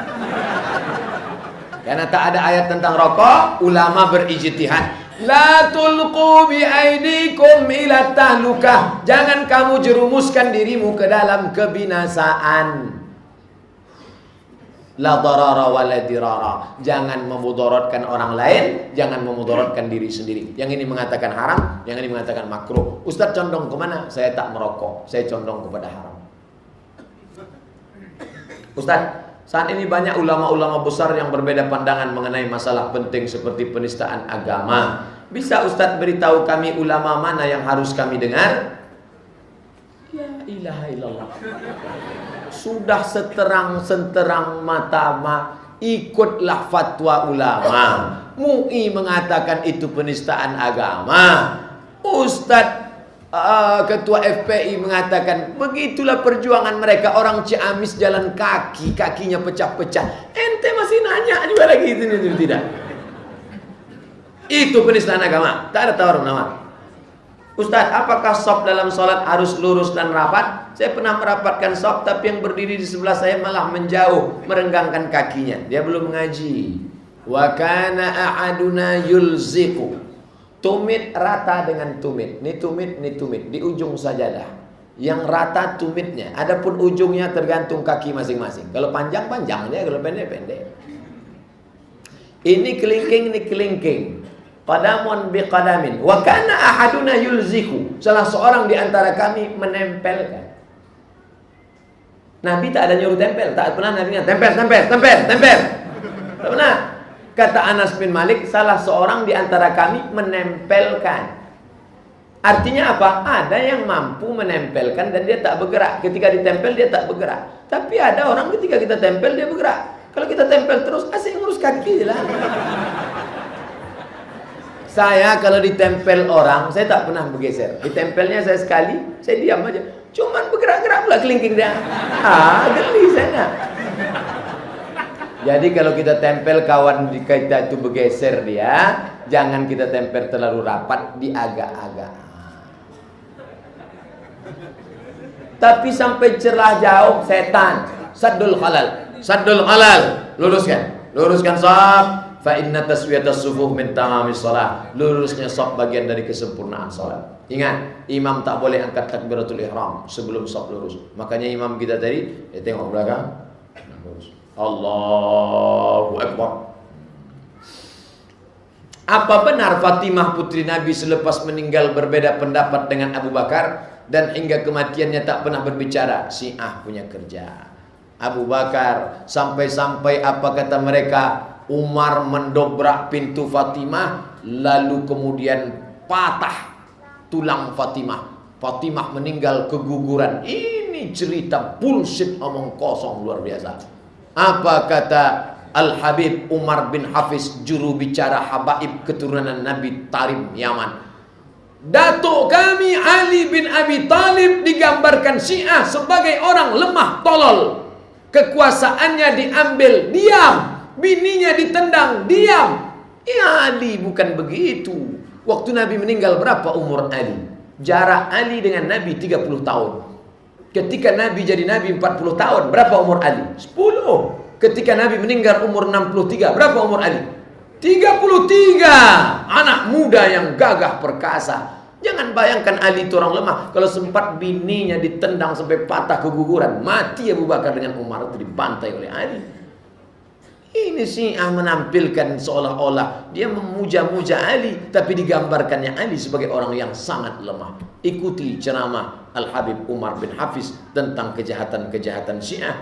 Karena tak ada ayat tentang rokok, ulama berijtihad. La tulqu bi aidikum ila tahlukah. Jangan kamu jerumuskan dirimu ke dalam kebinasaan. La darara wa la dirara. Jangan memudaratkan orang lain, jangan memudaratkan diri sendiri. Yang ini mengatakan haram, yang ini mengatakan makruh. Ustaz condong kemana? Saya tak merokok, saya condong kepada haram. Ustaz, saat ini banyak ulama-ulama besar yang berbeda pandangan mengenai masalah penting seperti penistaan agama. Bisa Ustaz beritahu kami ulama mana yang harus kami dengar? Ya ilaha illallah. Sudah seterang-senterang mata ikutlah fatwa ulama. MUI mengatakan itu penistaan agama. Ustadz ketua FPI mengatakan begitulah perjuangan mereka. Orang Ciamis jalan kaki, kakinya pecah-pecah. Ente masih nanya juga lagi itu tidak. Itu penistaan agama. Tak ada tawar-menawar. Ustaz, apakah shaf dalam sholat harus lurus dan rapat? Saya pernah merapatkan shaf, tapi yang berdiri di sebelah saya malah menjauh, merenggangkan kakinya. Dia belum mengaji. Wa kana ahaduna yulziqu. Tumit rata dengan tumit. Ini tumit, ini tumit. Di ujung sajadah. Yang rata tumitnya. Adapun ujungnya tergantung kaki masing-masing. Kalau panjang-panjang dia, kalau pendek-pendek. Ini kelingking, ini kelingking. Qadamun biqadamin. Wa kana ahaduna yulziku. Salah seorang di antara kami menempelkan. Nabi tak ada nyuruh tempel. Tak pernah Nabi tempel. Tak pernah. Kata Anas bin Malik, salah seorang di antara kami menempelkan. Artinya apa? Ada yang mampu menempelkan dan dia tak bergerak. Ketika ditempel dia tak bergerak. Tapi ada orang ketika kita tempel dia bergerak. Kalau kita tempel terus, asik ngurus kaki lah. Saya kalau ditempel orang, saya tak pernah bergeser. Ditempelnya saya sekali, saya diam aja. Cuman bergerak-gerak pula kelingking dia. Geli saya. Jadi kalau kita tempel kawan kita itu bergeser dia, jangan kita tempel terlalu rapat, di agak-agak. Tapi sampai celah jauh setan, saddul halal, luruskan shaf. Fa inna taswiyatas sufuh min tamamis shalah. Lurusnya shaf bagian dari kesempurnaan salat. Ingat, imam tak boleh angkat takbiratul ihram sebelum shaf lurus. Makanya imam kita tadi tengok belakang, lurus. Allahu akbar. Apa benar Fatimah putri Nabi selepas meninggal berbeda pendapat dengan Abu Bakar dan hingga kematiannya tak pernah berbicara? Syiah punya kerja. Abu Bakar sampai-sampai apa kata mereka? Umar mendobrak pintu Fatimah, lalu kemudian patah tulang Fatimah. Fatimah meninggal keguguran. Ini cerita bullshit, omong kosong luar biasa. Apa kata Al-Habib Umar bin Hafiz, juru bicara habaib keturunan Nabi Tarim Yaman? Datuk kami Ali bin Abi Thalib digambarkan Syiah sebagai orang lemah tolol. Kekuasaannya diambil, diam. Bininya ditendang, diam. Ya Ali bukan begitu. Waktu Nabi meninggal berapa umur Ali? Jarak Ali dengan Nabi 30 tahun. Ketika Nabi jadi Nabi 40 tahun, berapa umur Ali? 10. Ketika Nabi meninggal umur 63, berapa umur Ali? 33. Anak muda yang gagah perkasa. Jangan bayangkan Ali itu orang lemah. Kalau sempat bininya ditendang sampai patah keguguran, mati Abu Bakar dengan Umar itu dibantai oleh Ali. Ini Syiah menampilkan seolah-olah dia memuja-muja Ali, tapi digambarkannya Ali sebagai orang yang sangat lemah. Ikuti ceramah Al-Habib Umar bin Hafiz tentang kejahatan-kejahatan Syiah.